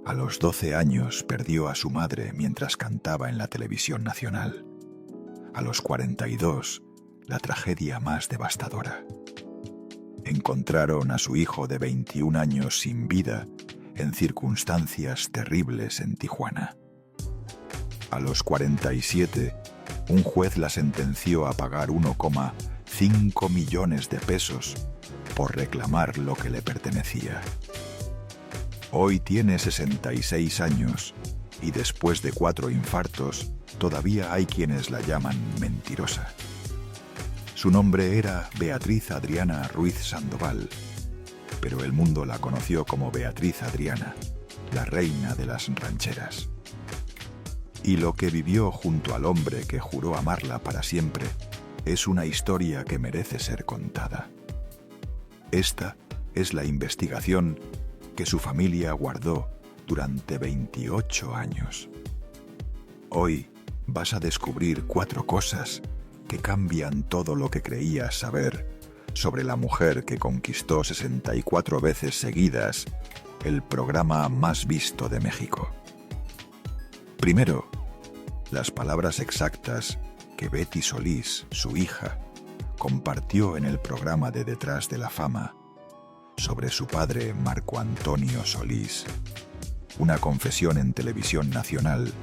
A los 12 años perdió a su madre mientras cantaba en la televisión nacional. A los 42, la tragedia más devastadora. Encontraron a su hijo de 21 años sin vida en circunstancias terribles en Tijuana. A los 47, un juez la sentenció a pagar 1,5 millones de pesos por reclamar lo que le pertenecía. Hoy tiene 66 años y después de 4 infartos, todavía hay quienes la llaman mentirosa. Su nombre era Beatriz Adriana Ruiz Sandoval, pero el mundo la conoció como Beatriz Adriana, la reina de las rancheras. Y lo que vivió junto al hombre que juró amarla para siempre es una historia que merece ser contada. Esta es la investigación que su familia guardó durante 28 años. Hoy vas a descubrir 4 cosas que cambian todo lo que creías saber sobre la mujer que conquistó 64 veces seguidas el programa más visto de México. Primero, las palabras exactas que Betty Solís, su hija, compartió en el programa de Detrás de la Fama sobre su padre Marco Antonio Solís, una confesión en televisión nacional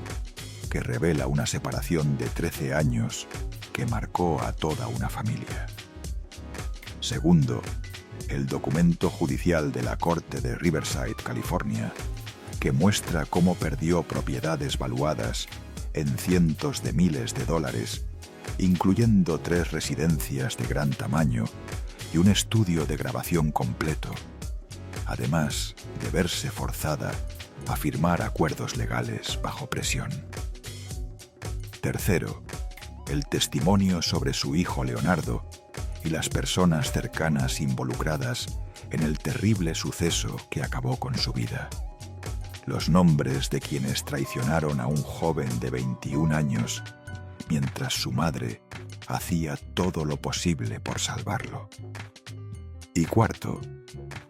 que revela una separación de 13 años que marcó a toda una familia. Segundo, el documento judicial de la Corte de Riverside, California, que muestra cómo perdió propiedades valuadas en cientos de miles de dólares, incluyendo 3 residencias de gran tamaño y un estudio de grabación completo, además de verse forzada a firmar acuerdos legales bajo presión. Tercero, el testimonio sobre su hijo Leonardo y las personas cercanas involucradas en el terrible suceso que acabó con su vida. Los nombres de quienes traicionaron a un joven de 21 años mientras su madre hacía todo lo posible por salvarlo. Y cuarto,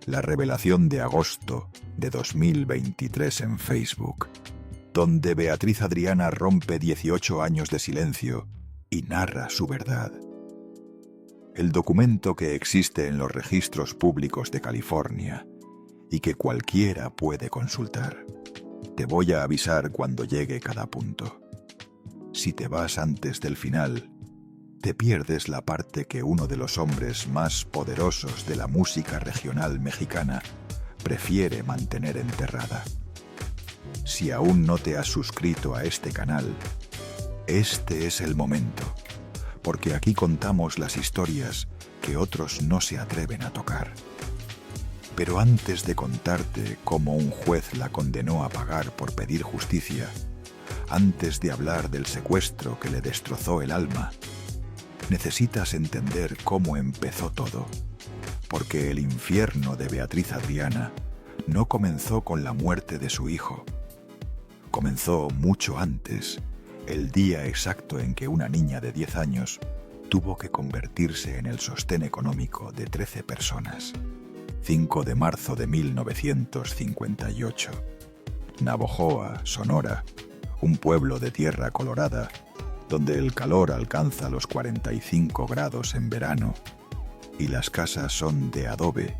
la revelación de agosto de 2023 en Facebook, donde Beatriz Adriana rompe 18 años de silencio y narra su verdad. El documento que existe en los registros públicos de California y que cualquiera puede consultar. Te voy a avisar cuando llegue cada punto. Si te vas antes del final, te pierdes la parte que uno de los hombres más poderosos de la música regional mexicana prefiere mantener enterrada. Si aún no te has suscrito a este canal, este es el momento, porque aquí contamos las historias que otros no se atreven a tocar. Pero antes de contarte cómo un juez la condenó a pagar por pedir justicia, antes de hablar del secuestro que le destrozó el alma, necesitas entender cómo empezó todo, porque el infierno de Beatriz Adriana no comenzó con la muerte de su hijo. Comenzó mucho antes, el día exacto en que una niña de 10 años tuvo que convertirse en el sostén económico de 13 personas. 5 de marzo de 1958. Navojoa, Sonora, un pueblo de tierra colorada, donde el calor alcanza los 45 grados en verano y las casas son de adobe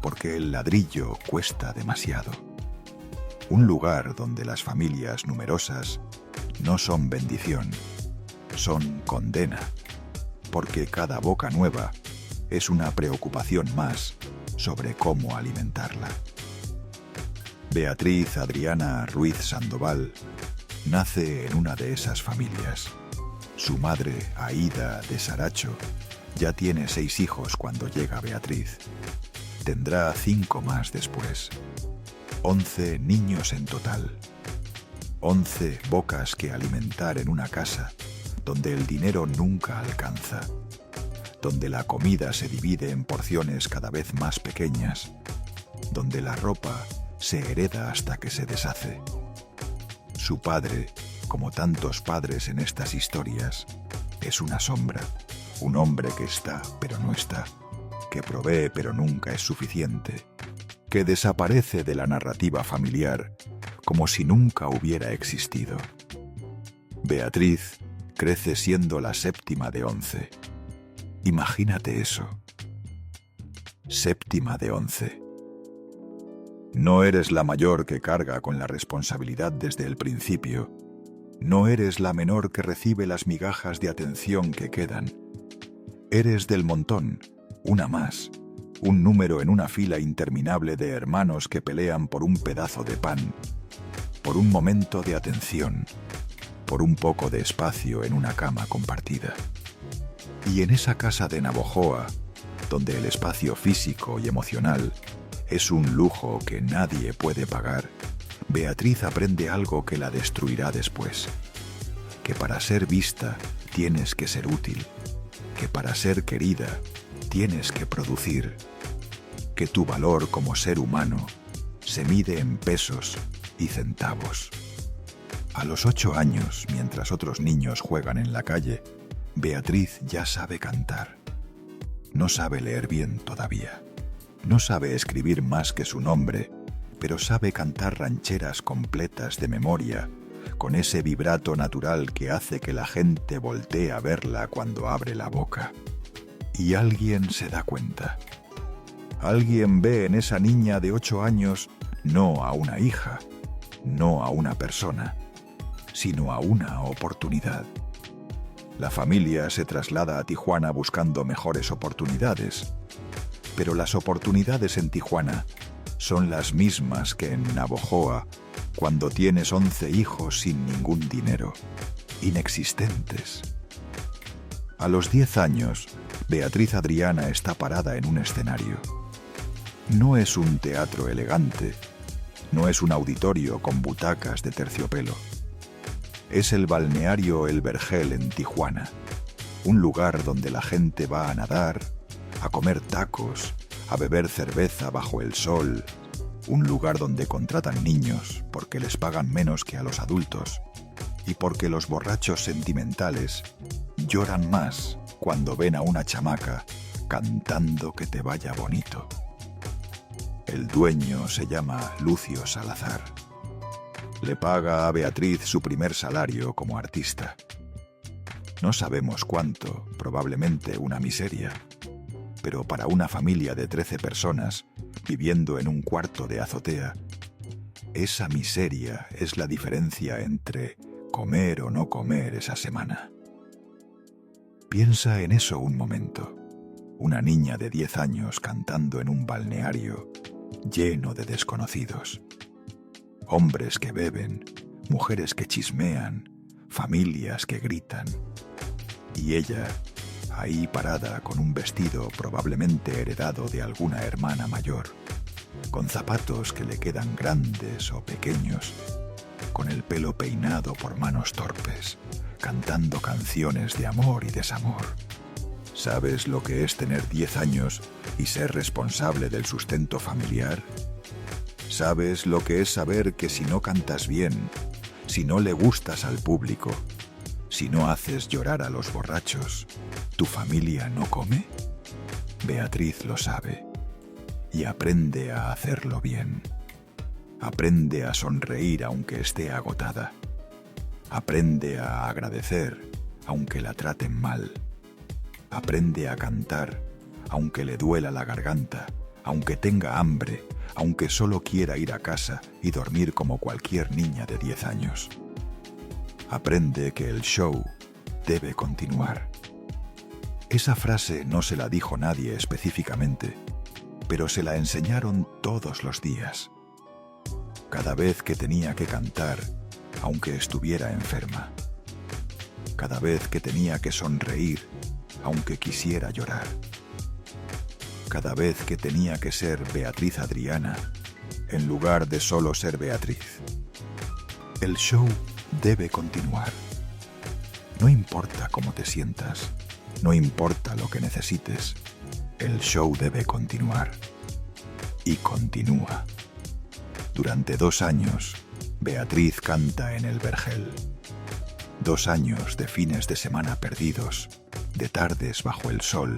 porque el ladrillo cuesta demasiado. Un lugar donde las familias numerosas no son bendición, son condena, porque cada boca nueva es una preocupación más sobre cómo alimentarla. Beatriz Adriana Ruiz Sandoval nace en una de esas familias. Su madre, Aída de Saracho, ya tiene 6 hijos cuando llega Beatriz. Tendrá 5 más después. 11 niños en total. 11 bocas que alimentar en una casa donde el dinero nunca alcanza, donde la comida se divide en porciones cada vez más pequeñas, donde la ropa se hereda hasta que se deshace. Su padre, como tantos padres en estas historias, es una sombra, un hombre que está pero no está, que provee pero nunca es suficiente, que desaparece de la narrativa familiar como si nunca hubiera existido. Beatriz crece siendo la séptima de 11. Imagínate eso. Séptima de 11. No eres la mayor que carga con la responsabilidad desde el principio. No eres la menor que recibe las migajas de atención que quedan. Eres del montón, una más, un número en una fila interminable de hermanos que pelean por un pedazo de pan, por un momento de atención, por un poco de espacio en una cama compartida. Y en esa casa de Navojoa, donde el espacio físico y emocional es un lujo que nadie puede pagar, Beatriz aprende algo que la destruirá después. Que para ser vista tienes que ser útil. Que para ser querida tienes que producir. Que tu valor como ser humano se mide en pesos y centavos. A los 8 años, mientras otros niños juegan en la calle, Beatriz ya sabe cantar. No sabe leer bien todavía. No sabe escribir más que su nombre, pero sabe cantar rancheras completas de memoria, con ese vibrato natural que hace que la gente voltee a verla cuando abre la boca. Y alguien se da cuenta. Alguien ve en esa niña de 8 años no a una hija, no a una persona, sino a una oportunidad. La familia se traslada a Tijuana buscando mejores oportunidades, pero las oportunidades en Tijuana son las mismas que en Navojoa cuando tienes 11 hijos sin ningún dinero, inexistentes. A los 10 años, Beatriz Adriana está parada en un escenario. No es un teatro elegante, no es un auditorio con butacas de terciopelo. Es el balneario El Vergel en Tijuana, un lugar donde la gente va a nadar, a comer tacos, a beber cerveza bajo el sol, un lugar donde contratan niños porque les pagan menos que a los adultos y porque los borrachos sentimentales lloran más cuando ven a una chamaca cantando que te vaya bonito. El dueño se llama Lucio Salazar. Le paga a Beatriz su primer salario como artista. No sabemos cuánto, probablemente una miseria, pero para una familia de 13 personas viviendo en un cuarto de azotea, esa miseria es la diferencia entre comer o no comer esa semana. Piensa en eso un momento. Una niña de 10 años cantando en un balneario lleno de desconocidos. Hombres que beben, mujeres que chismean, familias que gritan. Y ella, ahí parada con un vestido probablemente heredado de alguna hermana mayor, con zapatos que le quedan grandes o pequeños, con el pelo peinado por manos torpes, cantando canciones de amor y desamor. ¿Sabes lo que es tener 10 años y ser responsable del sustento familiar? ¿Sabes lo que es saber que si no cantas bien, si no le gustas al público, si no haces llorar a los borrachos, tu familia no come? Beatriz lo sabe y aprende a hacerlo bien. Aprende a sonreír aunque esté agotada. Aprende a agradecer aunque la traten mal. Aprende a cantar aunque le duela la garganta, aunque tenga hambre, aunque solo quiera ir a casa y dormir como cualquier niña de 10 años. Aprende que el show debe continuar. Esa frase no se la dijo nadie específicamente, pero se la enseñaron todos los días. Cada vez que tenía que cantar, aunque estuviera enferma. Cada vez que tenía que sonreír, aunque quisiera llorar. Cada vez que tenía que ser Beatriz Adriana, en lugar de solo ser Beatriz. El show debe continuar. No importa cómo te sientas, no importa lo que necesites, el show debe continuar. Y continúa. Durante 2 años, Beatriz canta en El Vergel. 2 años de fines de semana perdidos, de tardes bajo el sol,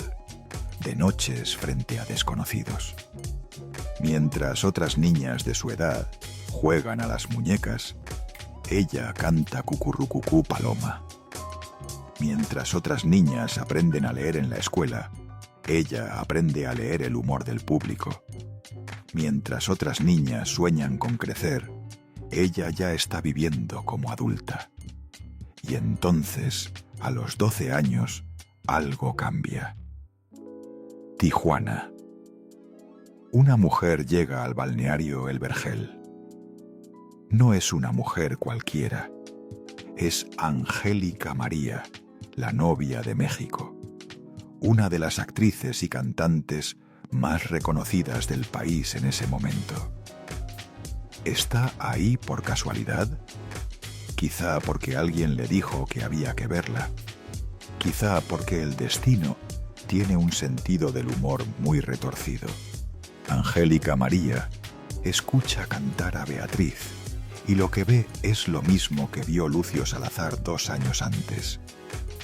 de noches frente a desconocidos. Mientras otras niñas de su edad juegan a las muñecas, ella canta cucurrucucú paloma. Mientras otras niñas aprenden a leer en la escuela, ella aprende a leer el humor del público. Mientras otras niñas sueñan con crecer, ella ya está viviendo como adulta. Y entonces, a los 12 años, algo cambia. Tijuana. Una mujer llega al balneario El Vergel. No es una mujer cualquiera. Es Angélica María, la novia de México, una de las actrices y cantantes más reconocidas del país en ese momento. ¿Está ahí por casualidad? Quizá porque alguien le dijo que había que verla. Quizá porque el destino tiene un sentido del humor muy retorcido. Angélica María escucha cantar a Beatriz y lo que ve es lo mismo que vio Lucio Salazar 2 años antes.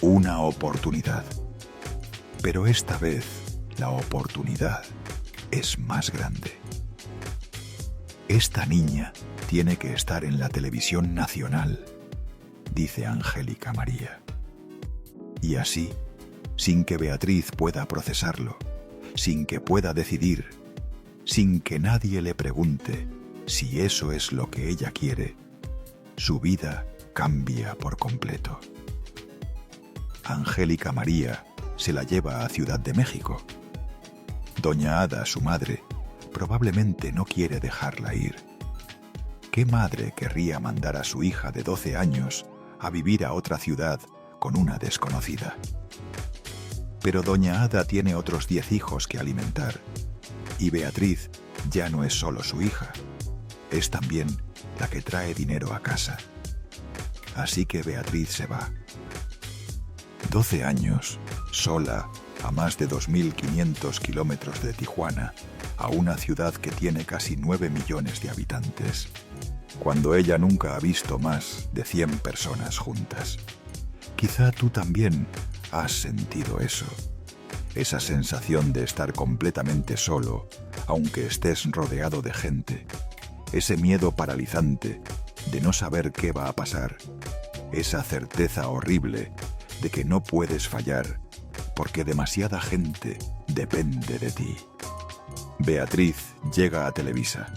Una oportunidad. Pero esta vez la oportunidad es más grande. Esta niña tiene que estar en la televisión nacional, dice Angélica María. Y así, sin que Beatriz pueda procesarlo, sin que pueda decidir, sin que nadie le pregunte si eso es lo que ella quiere, su vida cambia por completo. Angélica María se la lleva a Ciudad de México. Doña Ada, su madre, probablemente no quiere dejarla ir. ¿Qué madre querría mandar a su hija de 12 años a vivir a otra ciudad con una desconocida? Pero doña Ada tiene otros 10 hijos que alimentar, y Beatriz ya no es solo su hija, es también la que trae dinero a casa. Así que Beatriz se va. 12 años, sola, a más de 2.500 kilómetros de Tijuana, a una ciudad que tiene casi 9 millones de habitantes, cuando ella nunca ha visto más de 100 personas juntas. Quizá tú también has sentido eso, esa sensación de estar completamente solo, aunque estés rodeado de gente, ese miedo paralizante de no saber qué va a pasar, esa certeza horrible de que no puedes fallar, porque demasiada gente depende de ti. Beatriz llega a Televisa.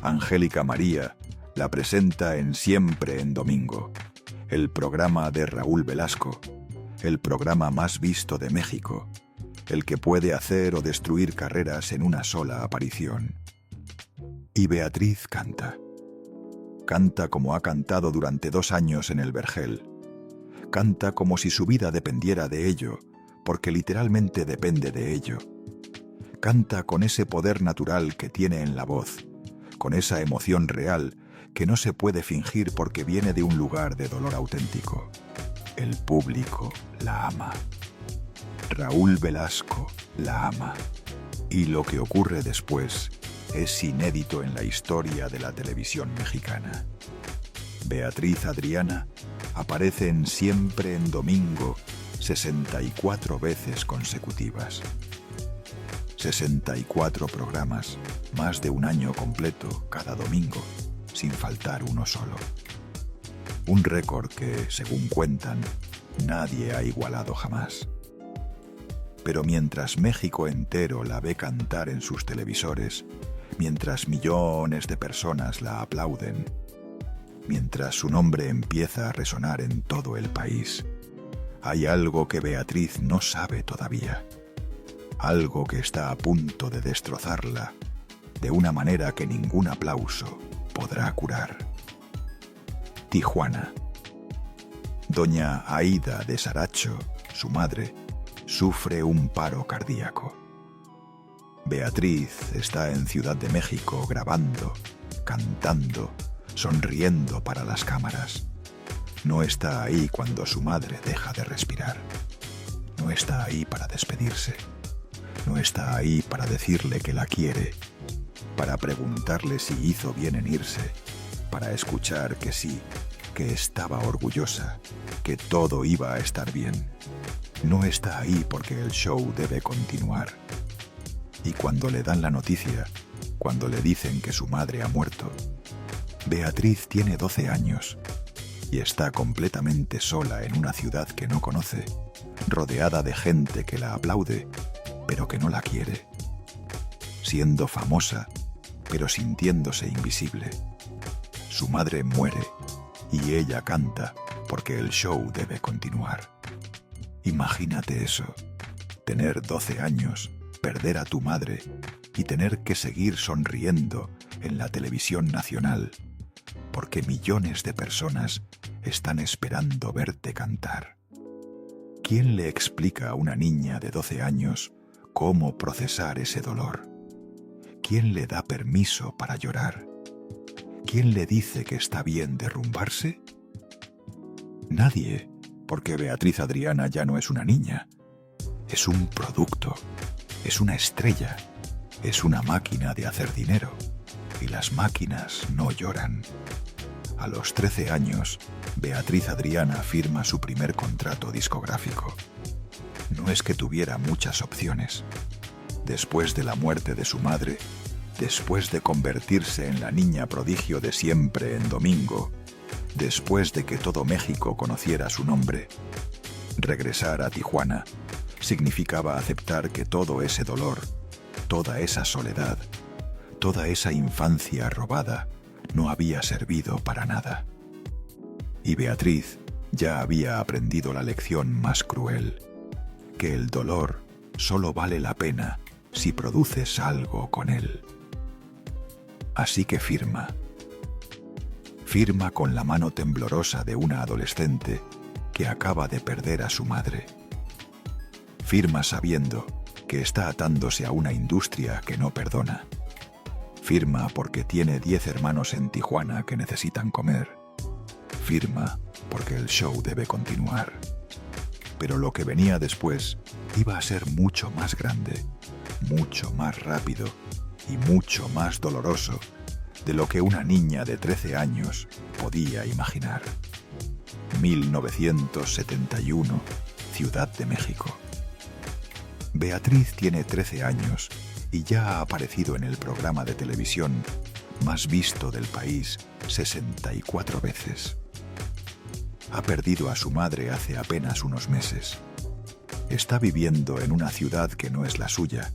Angélica María la presenta en Siempre en Domingo, el programa de Raúl Velasco, el programa más visto de México, el que puede hacer o destruir carreras en una sola aparición. Y Beatriz canta. Canta como ha cantado durante 2 años en El Vergel. Canta como si su vida dependiera de ello, porque literalmente depende de ello. Canta con ese poder natural que tiene en la voz, con esa emoción real que no se puede fingir porque viene de un lugar de dolor auténtico. El público la ama. Raúl Velasco la ama. Y lo que ocurre después es inédito en la historia de la televisión mexicana. Beatriz Adriana aparece en Siempre en Domingo 64 veces consecutivas. 64 programas, más de un año completo cada domingo, sin faltar uno solo. Un récord que, según cuentan, nadie ha igualado jamás. Pero mientras México entero la ve cantar en sus televisores, mientras millones de personas la aplauden, mientras su nombre empieza a resonar en todo el país, hay algo que Beatriz no sabe todavía. Algo que está a punto de destrozarla de una manera que ningún aplauso podrá curar. Tijuana. Doña Aída de Saracho, su madre, sufre un paro cardíaco. Beatriz está en Ciudad de México grabando, cantando, sonriendo para las cámaras. No está ahí cuando su madre deja de respirar. No está ahí para despedirse. No está ahí para decirle que la quiere, para preguntarle si hizo bien en irse, para escuchar que sí, que estaba orgullosa, que todo iba a estar bien. No está ahí porque el show debe continuar. Y cuando le dan la noticia, cuando le dicen que su madre ha muerto, Beatriz tiene 12 años y está completamente sola en una ciudad que no conoce, rodeada de gente que la aplaude, pero que no la quiere. Siendo famosa, pero sintiéndose invisible. Su madre muere y ella canta porque el show debe continuar. Imagínate eso, tener 12 años, perder a tu madre y tener que seguir sonriendo en la televisión nacional, porque millones de personas están esperando verte cantar. ¿Quién le explica a una niña de 12 años cómo procesar ese dolor? ¿Quién le da permiso para llorar? ¿Quién le dice que está bien derrumbarse? Nadie, porque Beatriz Adriana ya no es una niña. Es un producto, es una estrella, es una máquina de hacer dinero. Y las máquinas no lloran. A los 13 años, Beatriz Adriana firma su primer contrato discográfico. No es que tuviera muchas opciones. Después de la muerte de su madre, después de convertirse en la niña prodigio de siempre en Domingo, después de que todo México conociera su nombre, regresar a Tijuana significaba aceptar que todo ese dolor, toda esa soledad, toda esa infancia robada no había servido para nada. Y Beatriz ya había aprendido la lección más cruel, que el dolor solo vale la pena si produces algo con él. Así que firma. Firma con la mano temblorosa de una adolescente que acaba de perder a su madre. Firma sabiendo que está atándose a una industria que no perdona. Firma porque tiene 10 hermanos en Tijuana que necesitan comer. Firma porque el show debe continuar. Pero lo que venía después iba a ser mucho más grande, mucho más rápido y mucho más doloroso de lo que una niña de 13 años podía imaginar. 1971, Ciudad de México. Beatriz tiene 13 años y ya ha aparecido en el programa de televisión más visto del país 64 veces. Ha perdido a su madre hace apenas unos meses. Está viviendo en una ciudad que no es la suya,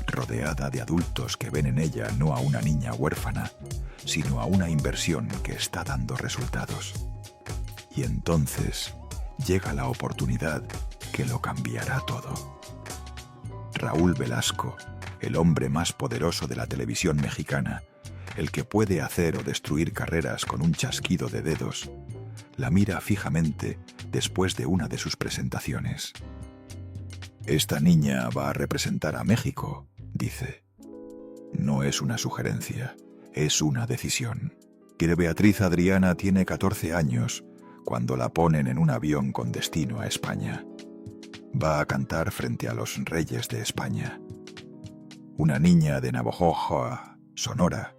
rodeada de adultos que ven en ella no a una niña huérfana, sino a una inversión que está dando resultados. Y entonces llega la oportunidad que lo cambiará todo. Raúl Velasco, el hombre más poderoso de la televisión mexicana, el que puede hacer o destruir carreras con un chasquido de dedos, la mira fijamente después de una de sus presentaciones. «Esta niña va a representar a México», dice. No es una sugerencia, es una decisión. Que Beatriz Adriana tiene 14 años cuando la ponen en un avión con destino a España. Va a cantar frente a los reyes de España. Una niña de Navojoa, Sonora,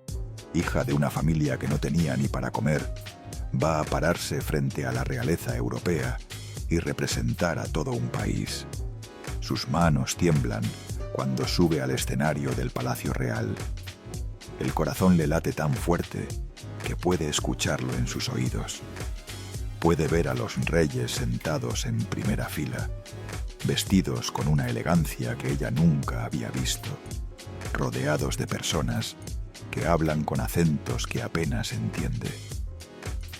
hija de una familia que no tenía ni para comer, va a pararse frente a la realeza europea y representar a todo un país. Sus manos tiemblan cuando sube al escenario del Palacio Real. El corazón le late tan fuerte que puede escucharlo en sus oídos. Puede ver a los reyes sentados en primera fila, vestidos con una elegancia que ella nunca había visto, rodeados de personas que hablan con acentos que apenas entiende.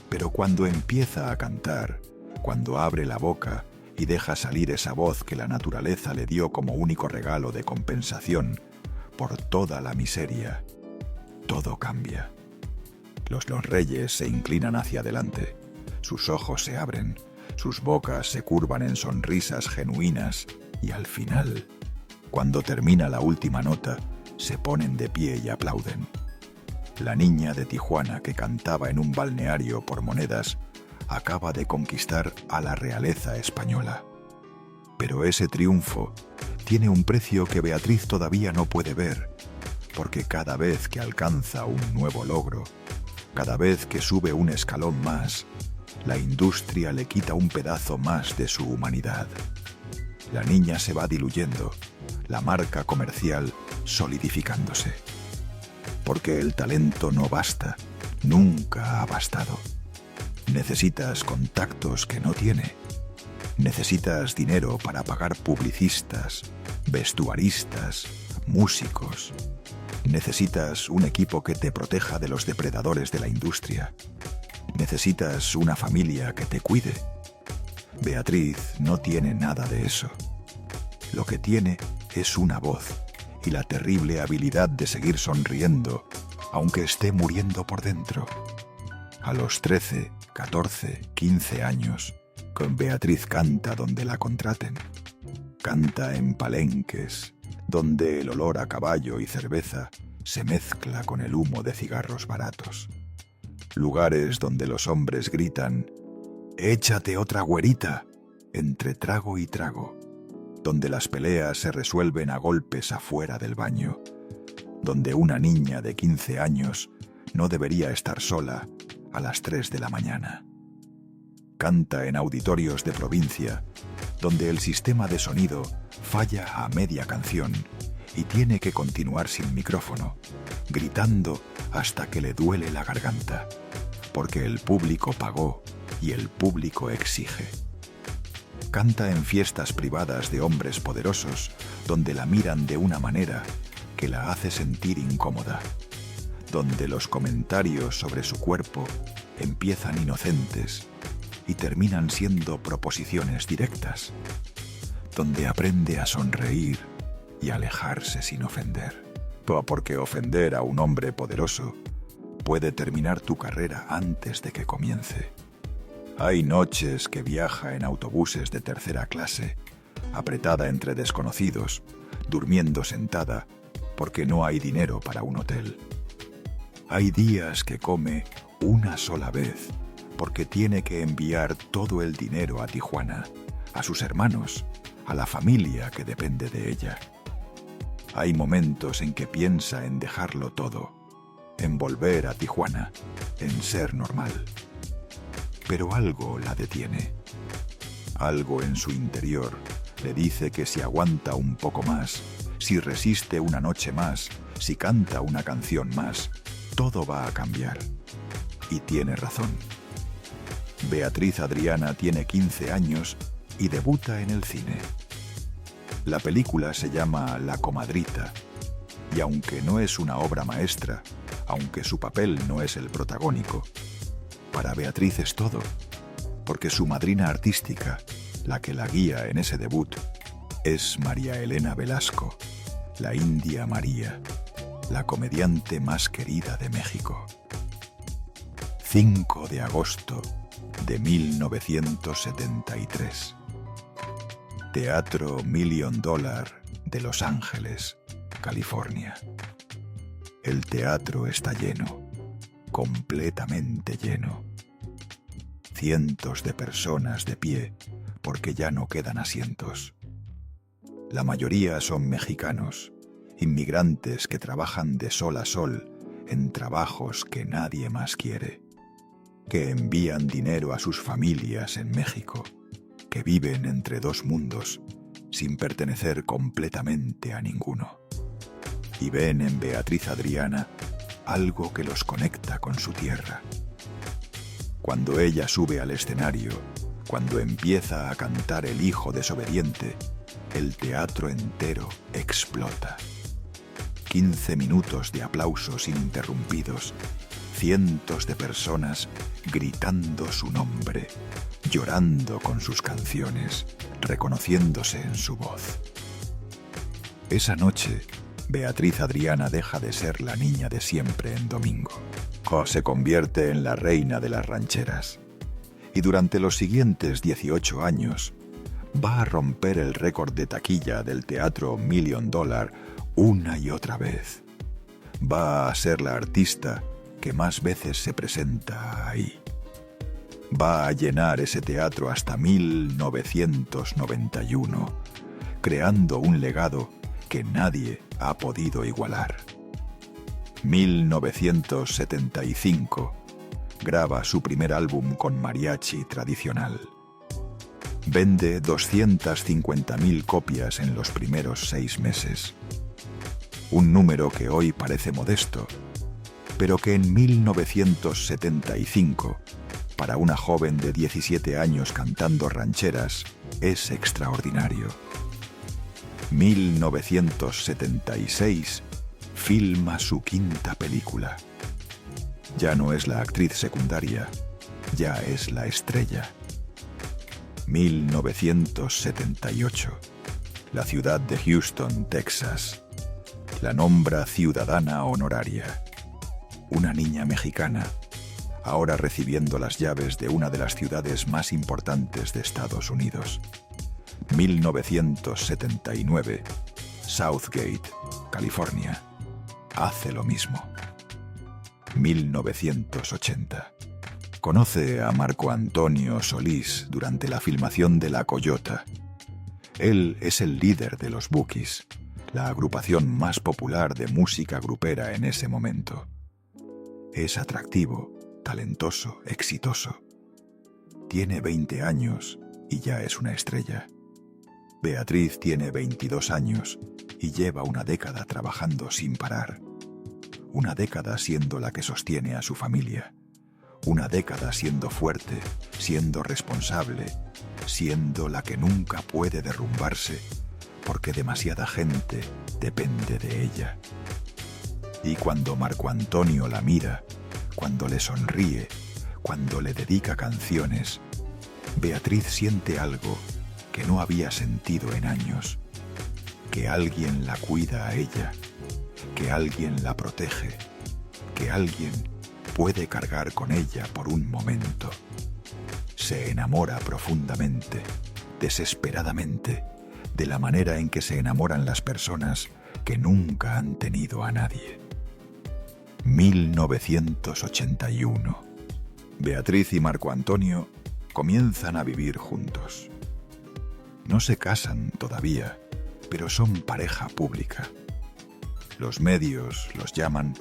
Pero cuando empieza a cantar, cuando abre la boca y deja salir esa voz que la naturaleza le dio como único regalo de compensación por toda la miseria, todo cambia. Los reyes se inclinan hacia adelante, sus ojos se abren, sus bocas se curvan en sonrisas genuinas y al final, cuando termina la última nota, se ponen de pie y aplauden. La niña de Tijuana que cantaba en un balneario por monedas acaba de conquistar a la realeza española. Pero ese triunfo tiene un precio que Beatriz todavía no puede ver, porque cada vez que alcanza un nuevo logro, cada vez que sube un escalón más, la industria le quita un pedazo más de su humanidad. La niña se va diluyendo, la marca comercial solidificándose. Porque el talento no basta, Nunca ha bastado. Necesitas contactos que no tiene. Necesitas dinero para pagar publicistas, vestuaristas, músicos. Necesitas un equipo que te proteja de los depredadores de la industria. Necesitas una familia que te cuide. Beatriz no tiene nada de eso. Lo que tiene es una voz y la terrible habilidad de seguir sonriendo, aunque esté muriendo por dentro. A los 13, 14, 15 años, con Beatriz canta donde la contraten. Canta en palenques, donde el olor a caballo y cerveza se mezcla con el humo de cigarros baratos. Lugares donde los hombres gritan: «¡Échate otra güerita!» entre trago y trago. Donde las peleas se resuelven a golpes afuera del baño. Donde una niña de 15 años no debería estar sola a las 3 de la mañana. Canta en auditorios de provincia, donde el sistema de sonido falla a media canción y tiene que continuar sin micrófono, gritando hasta que le duele la garganta, porque el público pagó y el público exige. Canta en fiestas privadas de hombres poderosos, donde la miran de una manera que la hace sentir incómoda, donde los comentarios sobre su cuerpo empiezan inocentes y terminan siendo proposiciones directas, donde aprende a sonreír y alejarse sin ofender. Porque ofender a un hombre poderoso puede terminar tu carrera antes de que comience. Hay noches que viaja en autobuses de tercera clase, apretada entre desconocidos, durmiendo sentada porque no hay dinero para un hotel. Hay días que come una sola vez porque tiene que enviar todo el dinero a Tijuana, a sus hermanos, a la familia que depende de ella. Hay momentos en que piensa en dejarlo todo, en volver a Tijuana, en ser normal. Pero algo la detiene. Algo en su interior le dice que si aguanta un poco más, si resiste una noche más, si canta una canción más, todo va a cambiar. Y tiene razón. Beatriz Adriana tiene 15 años y debuta en el cine. La película se llama La Comadrita, y aunque no es una obra maestra, aunque su papel no es el protagónico, para Beatriz es todo, porque su madrina artística, la que la guía en ese debut, es María Elena Velasco, la India María, la comediante más querida de México. 5 de agosto de 1973. Teatro $1 Million de Los Ángeles, California. El teatro está lleno, completamente lleno. Cientos de personas de pie porque ya no quedan asientos. La mayoría son mexicanos, inmigrantes que trabajan de sol a sol en trabajos que nadie más quiere, que envían dinero a sus familias en México, que viven entre dos mundos sin pertenecer completamente a ninguno. Y ven en Beatriz Adriana algo que los conecta con su tierra. Cuando ella sube al escenario, cuando empieza a cantar El hijo desobediente, el teatro entero explota. 15 minutos de aplausos ininterrumpidos, cientos de personas gritando su nombre, llorando con sus canciones, reconociéndose en su voz. Esa noche, Beatriz Adriana deja de ser la niña de siempre en Domingo. Se convierte en la reina de las rancheras. Y durante los siguientes 18 años, va a romper el récord de taquilla del teatro $1 Million una y otra vez. Va a ser la artista que más veces se presenta ahí. Va a llenar ese teatro hasta 1991, creando un legado que nadie ha podido igualar. 1975, graba su primer álbum con mariachi tradicional. Vende 250.000 copias en los primeros 6 meses. Un número que hoy parece modesto, pero que en 1975, para una joven de 17 años cantando rancheras, es extraordinario. 1976 filma su quinta película. Ya no es la actriz secundaria, ya es la estrella. 1978, la ciudad de Houston, Texas, la nombra ciudadana honoraria. Una niña mexicana, ahora recibiendo las llaves de una de las ciudades más importantes de Estados Unidos. 1979, Southgate, California, hace lo mismo. 1980. Conoce a Marco Antonio Solís durante la filmación de La Coyota. Él es el líder de los Bukis, la agrupación más popular de música grupera en ese momento. Es atractivo, talentoso, exitoso. Tiene 20 años y ya es una estrella. Beatriz tiene 22 años y lleva una década trabajando sin parar. Una década siendo la que sostiene a su familia. Una década siendo fuerte, siendo responsable, siendo la que nunca puede derrumbarse, porque demasiada gente depende de ella. Y cuando Marco Antonio la mira, cuando le sonríe, cuando le dedica canciones, Beatriz siente algo que no había sentido en años, que alguien la cuida a ella, que alguien la protege, que alguien puede cargar con ella por un momento. Se enamora profundamente, desesperadamente, de la manera en que se enamoran las personas que nunca han tenido a nadie. 1981. Beatriz y Marco Antonio comienzan a vivir juntos. No se casan todavía, pero son pareja pública. Los medios los llaman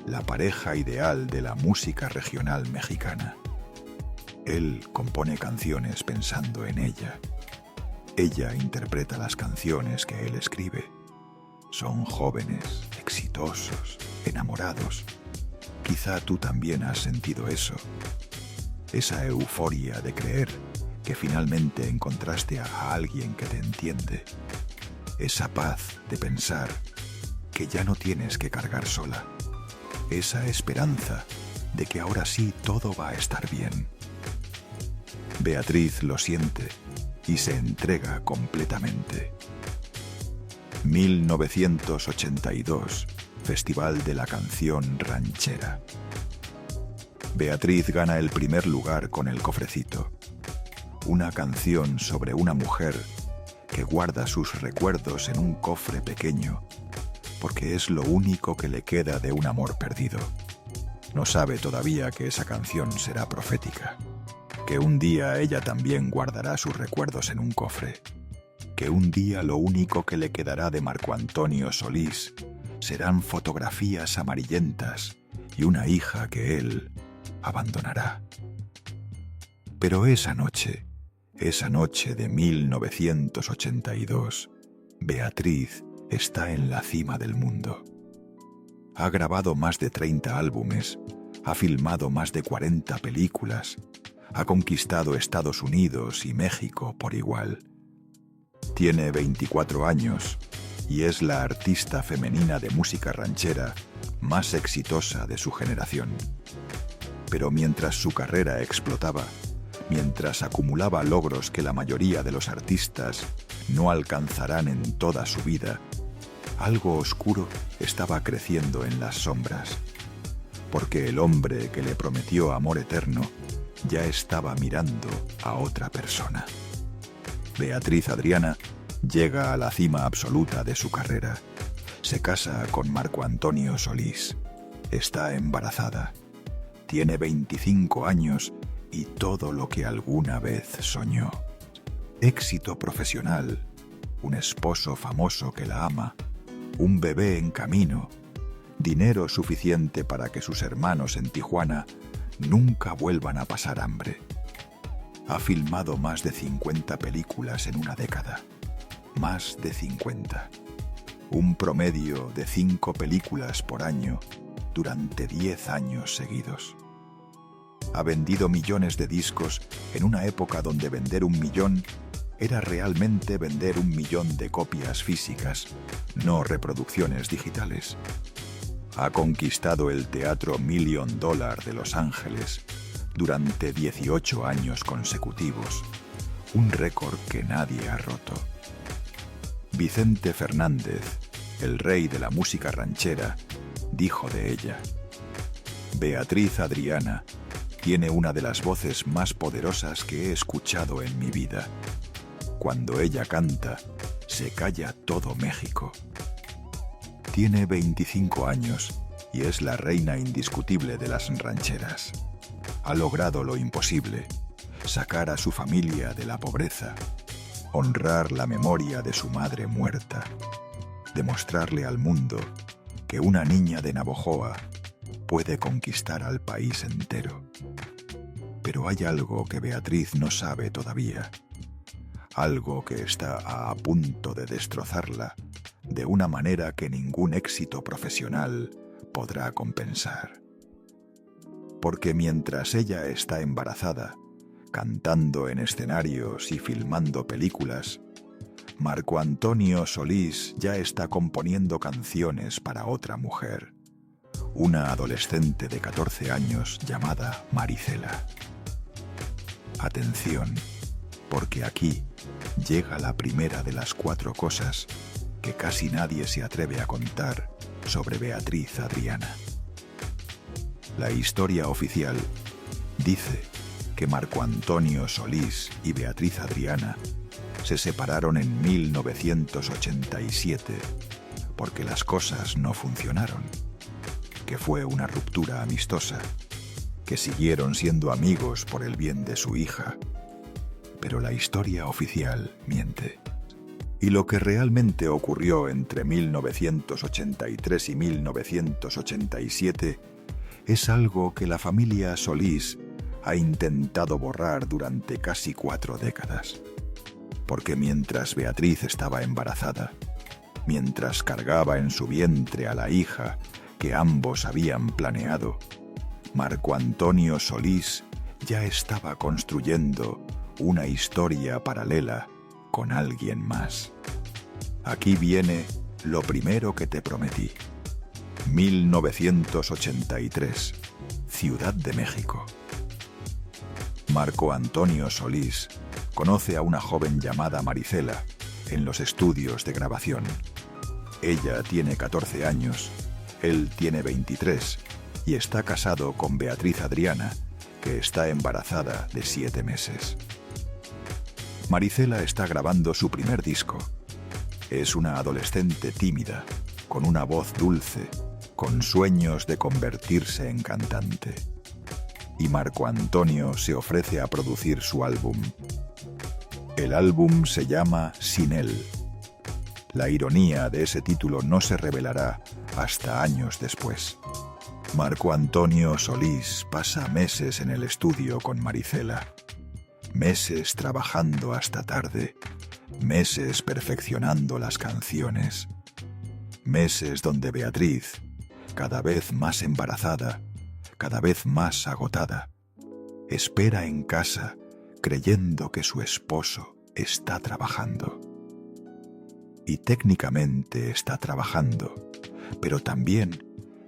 la pareja ideal de la música regional mexicana. Él compone canciones pensando en ella. Ella interpreta las canciones que él escribe. Son jóvenes, exitosos, enamorados. Quizá tú también has sentido eso. Esa euforia de creer que finalmente encontraste a alguien que te entiende. Esa paz de pensar que ya no tienes que cargar sola. Esa esperanza de que ahora sí todo va a estar bien. Beatriz lo siente y se entrega completamente. 1982, Festival de la Canción Ranchera. Beatriz gana el primer lugar con El Cofrecito. Una canción sobre una mujer que guarda sus recuerdos en un cofre pequeño, porque es lo único que le queda de un amor perdido. No sabe todavía que esa canción será profética, que un día ella también guardará sus recuerdos en un cofre, que un día lo único que le quedará de Marco Antonio Solís serán fotografías amarillentas y una hija que él abandonará. Pero esa noche de 1982, Beatriz está en la cima del mundo. Ha grabado más de 30 álbumes, ha filmado más de 40 películas, ha conquistado Estados Unidos y México por igual. Tiene 24 años y es la artista femenina de música ranchera más exitosa de su generación. Pero mientras su carrera explotaba, mientras acumulaba logros que la mayoría de los artistas no alcanzarán en toda su vida, algo oscuro estaba creciendo en las sombras, porque el hombre que le prometió amor eterno ya estaba mirando a otra persona. Beatriz Adriana llega a la cima absoluta de su carrera. Se casa con Marco Antonio Solís. Está embarazada. Tiene 25 años y todo lo que alguna vez soñó. Éxito profesional, un esposo famoso que la ama, un bebé en camino, dinero suficiente para que sus hermanos en Tijuana nunca vuelvan a pasar hambre. Ha filmado más de 50 películas en una década. Más de 50. Un promedio de 5 películas por año durante 10 años seguidos. Ha vendido millones de discos en una época donde vender 1 millón era realmente vender 1 millón de copias físicas, no reproducciones digitales. Ha conquistado el Teatro $1 Million de Los Ángeles durante 18 años consecutivos, un récord que nadie ha roto. Vicente Fernández, el rey de la música ranchera, dijo de ella: Beatriz Adriana tiene una de las voces más poderosas que he escuchado en mi vida. Cuando ella canta, se calla todo México. Tiene 25 años y es la reina indiscutible de las rancheras. Ha logrado lo imposible: sacar a su familia de la pobreza, honrar la memoria de su madre muerta, demostrarle al mundo que una niña de Navojoa puede conquistar al país entero. Pero hay algo que Beatriz no sabe todavía, algo que está a punto de destrozarla de una manera que ningún éxito profesional podrá compensar. Porque mientras ella está embarazada, cantando en escenarios y filmando películas, Marco Antonio Solís ya está componiendo canciones para otra mujer, una adolescente de 14 años llamada Marisela. Atención, porque aquí llega la primera de las 4 cosas que casi nadie se atreve a contar sobre Beatriz Adriana. La historia oficial dice que Marco Antonio Solís y Beatriz Adriana se separaron en 1987 porque las cosas no funcionaron, que fue una ruptura amistosa, que siguieron siendo amigos por el bien de su hija, pero la historia oficial miente. Y lo que realmente ocurrió entre 1983 y 1987 es algo que la familia Solís ha intentado borrar durante casi 4 décadas. Porque mientras Beatriz estaba embarazada, mientras cargaba en su vientre a la hija que ambos habían planeado, Marco Antonio Solís ya estaba construyendo una historia paralela con alguien más. Aquí viene lo primero que te prometí. 1983, Ciudad de México. Marco Antonio Solís conoce a una joven llamada Marisela en los estudios de grabación. Ella tiene 14 años, él tiene 23 y está casado con Beatriz Adriana, que está embarazada de 7 meses. Marisela está grabando su primer disco. Es una adolescente tímida, con una voz dulce, con sueños de convertirse en cantante. Y Marco Antonio se ofrece a producir su álbum. El álbum se llama Sin él. La ironía de ese título no se revelará hasta años después. Marco Antonio Solís pasa meses en el estudio con Marisela. Meses trabajando hasta tarde, meses perfeccionando las canciones, meses donde Beatriz, cada vez más embarazada, cada vez más agotada, espera en casa creyendo que su esposo está trabajando. Y técnicamente está trabajando, pero también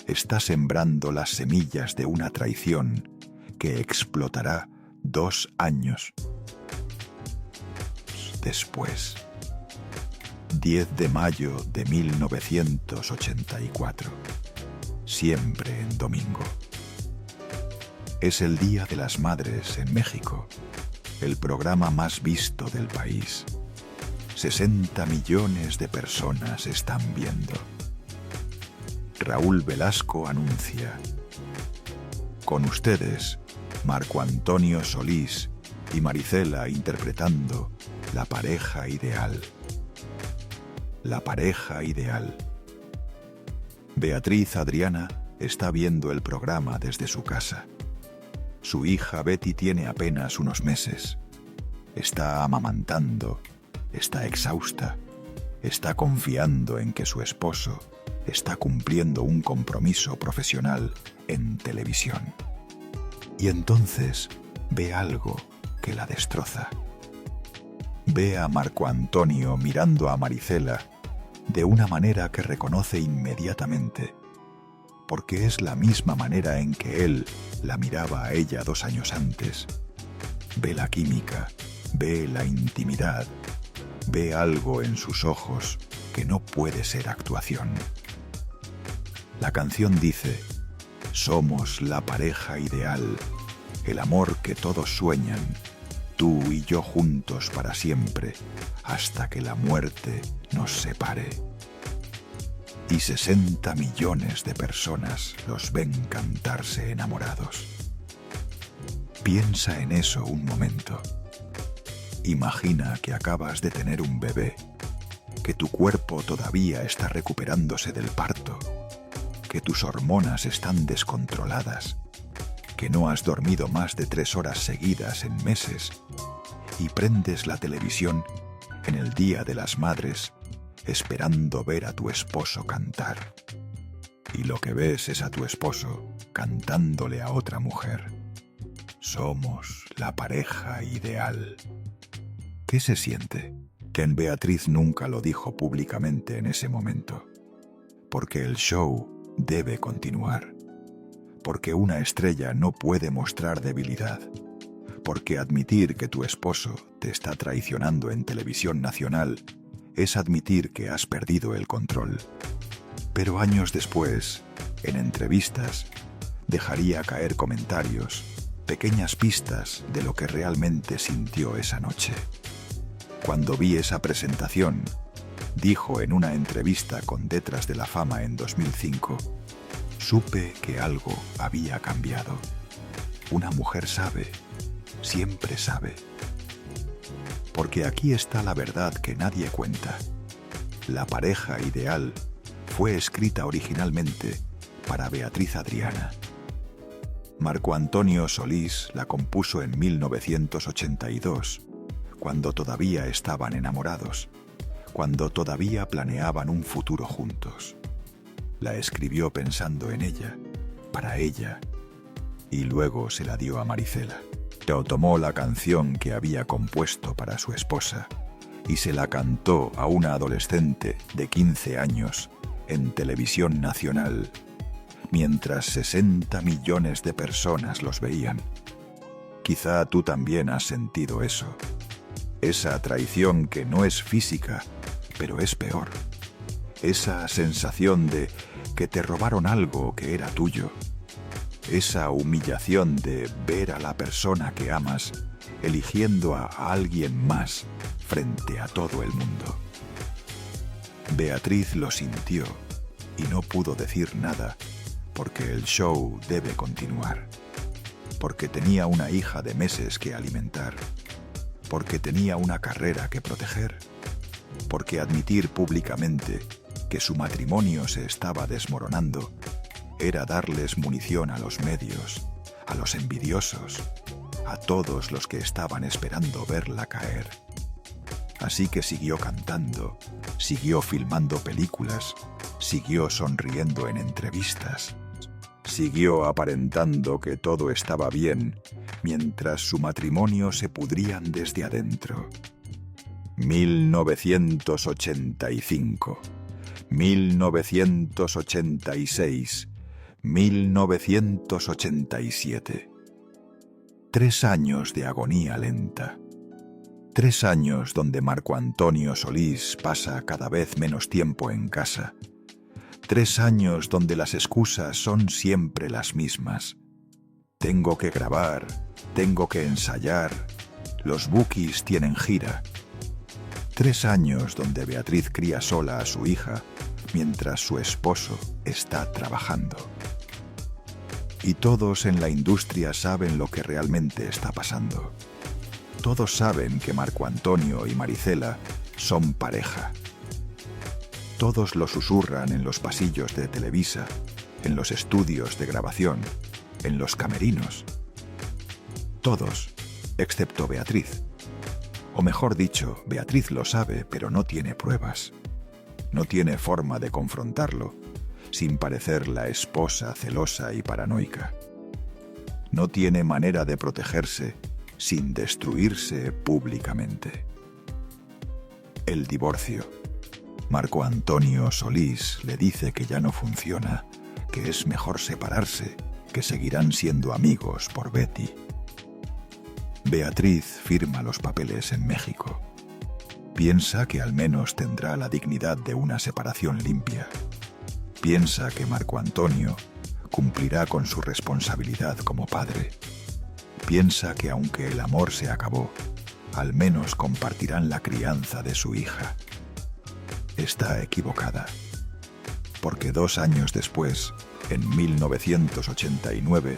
está sembrando las semillas de una traición que explotará 2 años después. 10 de mayo de 1984. Siempre en domingo. Es el Día de las Madres en México, el programa más visto del país. 60 millones de personas están viendo. Raúl Velasco anuncia: con ustedes, Marco Antonio Solís y Marisela interpretando La pareja ideal. La pareja ideal. Beatriz Adriana está viendo el programa desde su casa. Su hija Betty tiene apenas unos meses. Está amamantando, está exhausta, está confiando en que su esposo, está cumpliendo un compromiso profesional en televisión. Y entonces ve algo que la destroza. Ve a Marco Antonio mirando a Marisela de una manera que reconoce inmediatamente, porque es la misma manera en que él la miraba a ella 2 años antes. Ve la química, ve la intimidad, ve algo en sus ojos que no puede ser actuación. La canción dice: somos la pareja ideal, el amor que todos sueñan, tú y yo juntos para siempre, hasta que la muerte nos separe. Y 60 millones de personas los ven cantarse enamorados. Piensa en eso un momento. Imagina que acabas de tener un bebé, que tu cuerpo todavía está recuperándose del parto, que tus hormonas están descontroladas, que no has dormido más de 3 horas seguidas en meses y prendes la televisión en el Día de las Madres esperando ver a tu esposo cantar. Y lo que ves es a tu esposo cantándole a otra mujer. Somos la pareja ideal. ¿Qué se siente? Que en Beatriz nunca lo dijo públicamente en ese momento. Porque el show debe continuar. Porque una estrella no puede mostrar debilidad. Porque admitir que tu esposo te está traicionando en televisión nacional es admitir que has perdido el control. Pero años después, en entrevistas, dejaría caer comentarios, pequeñas pistas de lo que realmente sintió esa noche. Cuando vi esa presentación, dijo en una entrevista con Detrás de la Fama en 2005, supe que algo había cambiado. Una mujer sabe, siempre sabe. Porque aquí está la verdad que nadie cuenta. La pareja ideal fue escrita originalmente para Beatriz Adriana. Marco Antonio Solís la compuso en 1982, cuando todavía estaban enamorados, cuando todavía planeaban un futuro juntos. La escribió pensando en ella, para ella, y luego se la dio a Marisela. Tomó la canción que había compuesto para su esposa y se la cantó a una adolescente de 15 años en televisión nacional, mientras 60 millones de personas los veían. Quizá tú también has sentido eso. Esa traición que no es física, pero es peor. Esa sensación de que te robaron algo que era tuyo. Esa humillación de ver a la persona que amas eligiendo a alguien más frente a todo el mundo. Beatriz lo sintió y no pudo decir nada porque el show debe continuar, porque tenía una hija de meses que alimentar, porque tenía una carrera que proteger, porque admitir públicamente que su matrimonio se estaba desmoronando era darles munición a los medios, a los envidiosos, a todos los que estaban esperando verla caer. Así que siguió cantando, siguió filmando películas, siguió sonriendo en entrevistas, siguió aparentando que todo estaba bien mientras su matrimonio se pudrían desde adentro. 1985, 1986, 1987. 3 años de agonía lenta. 3 años donde Marco Antonio Solís pasa cada vez menos tiempo en casa. 3 años donde las excusas son siempre las mismas. Tengo que grabar, tengo que ensayar, los bookies tienen gira. 3 años donde Beatriz cría sola a su hija mientras su esposo está trabajando. Y todos en la industria saben lo que realmente está pasando. Todos saben que Marco Antonio y Marisela son pareja. Todos lo susurran en los pasillos de Televisa, en los estudios de grabación, en los camerinos. Todos, excepto Beatriz. O mejor dicho, Beatriz lo sabe, pero no tiene pruebas. No tiene forma de confrontarlo, sin parecer la esposa celosa y paranoica. No tiene manera de protegerse sin destruirse públicamente. El divorcio. Marco Antonio Solís le dice que ya no funciona, que es mejor separarse, que seguirán siendo amigos por Betty. Beatriz firma los papeles en México. Piensa que al menos tendrá la dignidad de una separación limpia. Piensa que Marco Antonio cumplirá con su responsabilidad como padre. Piensa que aunque el amor se acabó, al menos compartirán la crianza de su hija. Está equivocada, porque 2 años después, en 1989,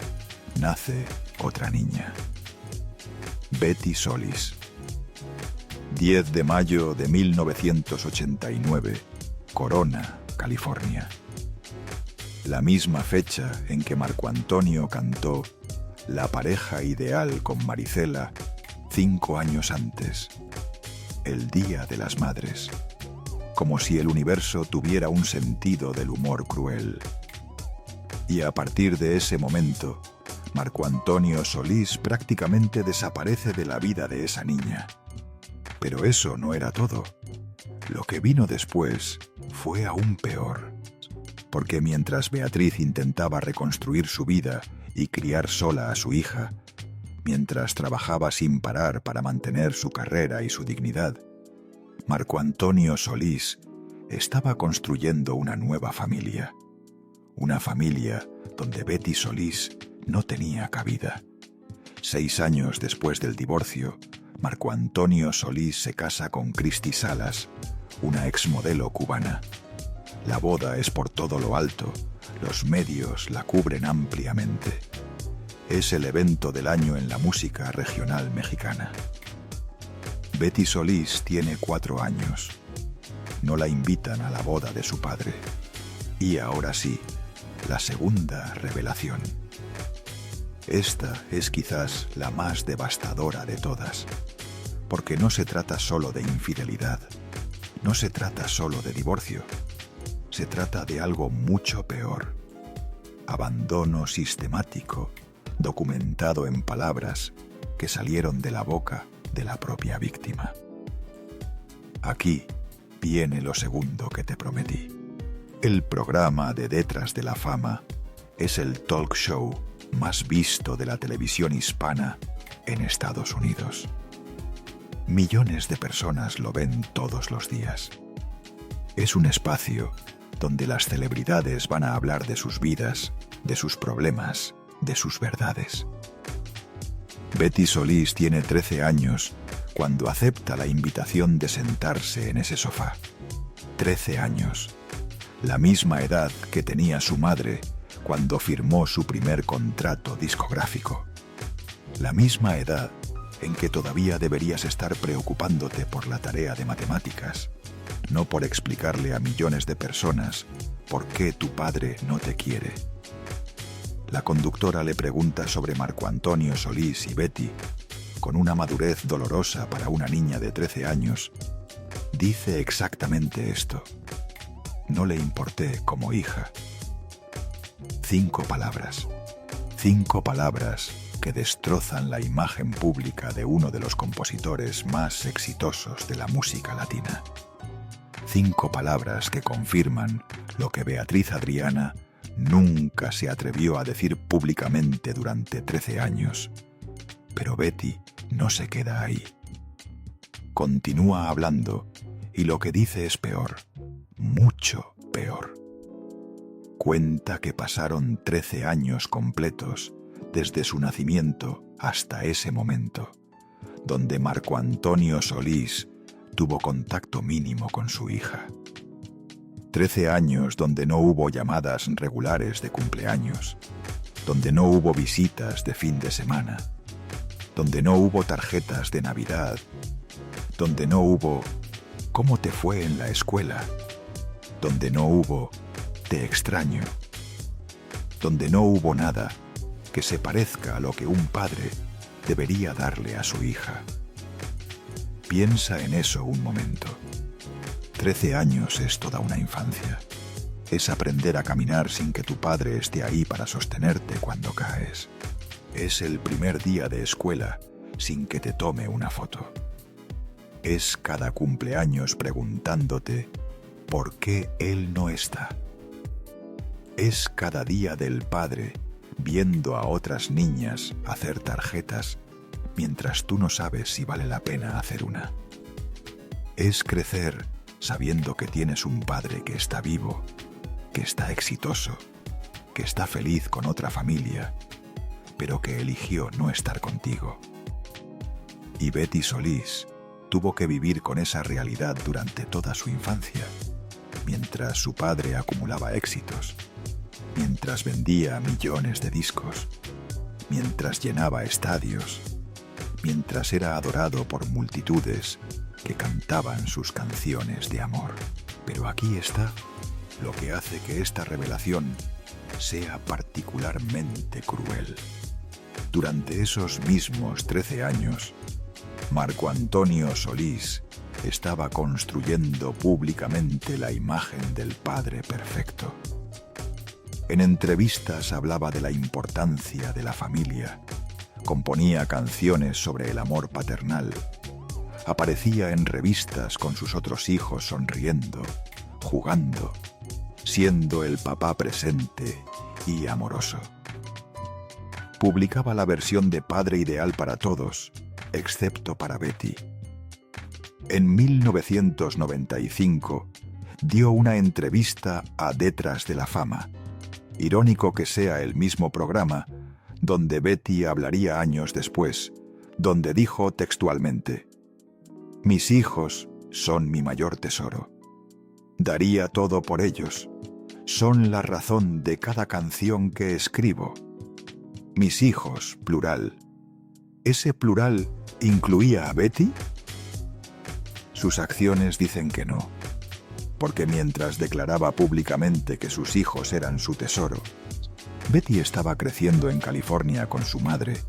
nace otra niña. Betty Solís. 10 de mayo de 1989, Corona, California. La misma fecha en que Marco Antonio cantó La pareja ideal con Marisela 5 años antes, el Día de las Madres, como si el universo tuviera un sentido del humor cruel. Y a partir de ese momento, Marco Antonio Solís prácticamente desaparece de la vida de esa niña. Pero eso no era todo. Lo que vino después fue aún peor. Porque mientras Beatriz intentaba reconstruir su vida y criar sola a su hija, mientras trabajaba sin parar para mantener su carrera y su dignidad, Marco Antonio Solís estaba construyendo una nueva familia. Una familia donde Betty Solís no tenía cabida. 6 años después del divorcio, Marco Antonio Solís se casa con Cristi Salas, una exmodelo cubana. La boda es por todo lo alto, los medios la cubren ampliamente. Es el evento del año en la música regional mexicana. Betty Solís tiene 4 años. No la invitan a la boda de su padre. Y ahora sí, la segunda revelación. Esta es quizás la más devastadora de todas, porque no se trata solo de infidelidad, no se trata solo de divorcio, se trata de algo mucho peor. Abandono sistemático, documentado en palabras que salieron de la boca de la propia víctima. Aquí viene lo segundo que te prometí. El programa de Detrás de la Fama es el talk show más visto de la televisión hispana en Estados Unidos. Millones de personas lo ven todos los días. Es un espacio donde las celebridades van a hablar de sus vidas, de sus problemas, de sus verdades. Betty Solís tiene 13 años cuando acepta la invitación de sentarse en ese sofá. 13 años, la misma edad que tenía su madre cuando firmó su primer contrato discográfico. La misma edad en que todavía deberías estar preocupándote por la tarea de matemáticas, no por explicarle a millones de personas por qué tu padre no te quiere. La conductora le pregunta sobre Marco Antonio Solís y Betty, con una madurez dolorosa para una niña de 13 años. Dice exactamente esto. No le importé como hija. 5 palabras. 5 palabras que destrozan la imagen pública de uno de los compositores más exitosos de la música latina. 5 palabras que confirman lo que Beatriz Adriana nunca se atrevió a decir públicamente durante 13 años. Pero Betty no se queda ahí. Continúa hablando y lo que dice es peor, mucho peor. Cuenta que pasaron 13 años completos desde su nacimiento hasta ese momento, donde Marco Antonio Solís tuvo contacto mínimo con su hija. 13 años donde no hubo llamadas regulares de cumpleaños, donde no hubo visitas de fin de semana, donde no hubo tarjetas de Navidad, donde no hubo ¿cómo te fue en la escuela?, donde no hubo te extraño, donde no hubo nada que se parezca a lo que un padre debería darle a su hija. Piensa en eso un momento. 13 años es toda una infancia. Es aprender a caminar sin que tu padre esté ahí para sostenerte cuando caes. Es el primer día de escuela sin que te tome una foto. Es cada cumpleaños preguntándote por qué él no está. Es cada día del padre viendo a otras niñas hacer tarjetas mientras tú no sabes si vale la pena hacer una. Es crecer sabiendo que tienes un padre que está vivo, que está exitoso, que está feliz con otra familia, pero que eligió no estar contigo. Y Betty Solís tuvo que vivir con esa realidad durante toda su infancia, mientras su padre acumulaba éxitos, mientras vendía millones de discos, mientras llenaba estadios, mientras era adorado por multitudes que cantaban sus canciones de amor. Pero aquí está lo que hace que esta revelación sea particularmente cruel. Durante esos mismos 13 años, Marco Antonio Solís estaba construyendo públicamente la imagen del padre perfecto. En entrevistas hablaba de la importancia de la familia, componía canciones sobre el amor paternal, aparecía en revistas con sus otros hijos sonriendo, jugando, siendo el papá presente y amoroso. Publicaba la versión de padre ideal para todos, excepto para Betty. En 1995 dio una entrevista a Detrás de la Fama. Irónico que sea el mismo programa donde Betty hablaría años después, donde dijo textualmente: «Mis hijos son mi mayor tesoro. Daría todo por ellos. Son la razón de cada canción que escribo. Mis hijos, plural». ¿Ese plural incluía a Betty? Sus acciones dicen que no, porque mientras declaraba públicamente que sus hijos eran su tesoro, Betty estaba creciendo en California con su madre,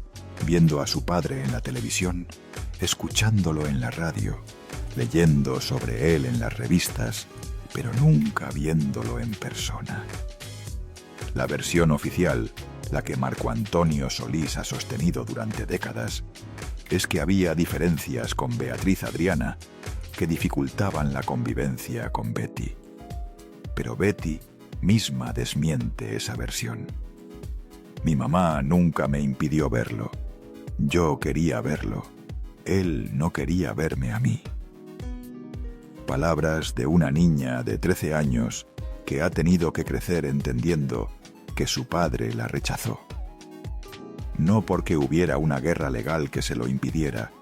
viendo a su padre en la televisión, escuchándolo en la radio, leyendo sobre él en las revistas, pero nunca viéndolo en persona. La versión oficial, la que Marco Antonio Solís ha sostenido durante décadas, es que había diferencias con Beatriz Adriana que dificultaban la convivencia con Betty. Pero Betty misma desmiente esa versión. Mi mamá nunca me impidió verlo. Yo quería verlo. Él no quería verme a mí. Palabras de una niña de 13 años que ha tenido que crecer entendiendo que su padre la rechazó. No porque hubiera una guerra legal que se lo impidiera,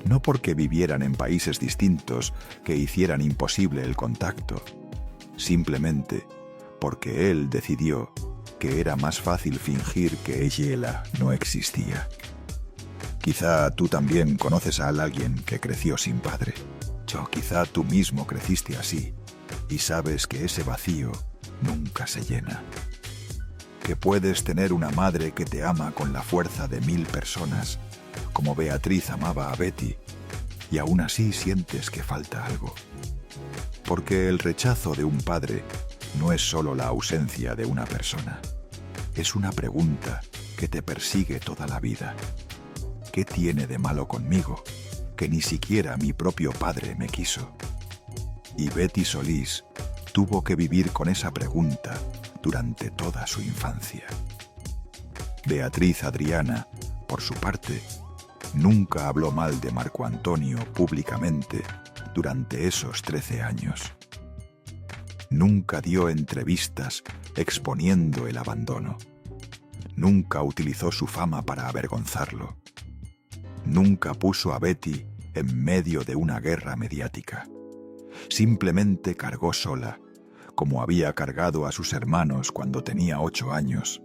no porque vivieran en países distintos que hicieran imposible el contacto, simplemente porque él decidió que era más fácil fingir que ella no existía. Quizá tú también conoces a alguien que creció sin padre. Quizá tú mismo creciste así y sabes que ese vacío nunca se llena. Que puedes tener una madre que te ama con la fuerza de 1000 personas, como Beatriz amaba a Betty, y aún así sientes que falta algo. Porque el rechazo de un padre no es solo la ausencia de una persona. Es una pregunta que te persigue toda la vida. ¿Qué tiene de malo conmigo que ni siquiera mi propio padre me quiso? Y Betty Solís tuvo que vivir con esa pregunta durante toda su infancia. Beatriz Adriana, por su parte, nunca habló mal de Marco Antonio públicamente durante esos 13 años. Nunca dio entrevistas exponiendo el abandono. Nunca utilizó su fama para avergonzarlo. Nunca puso a Betty en medio de una guerra mediática. Simplemente cargó sola, como había cargado a sus hermanos cuando tenía 8 años,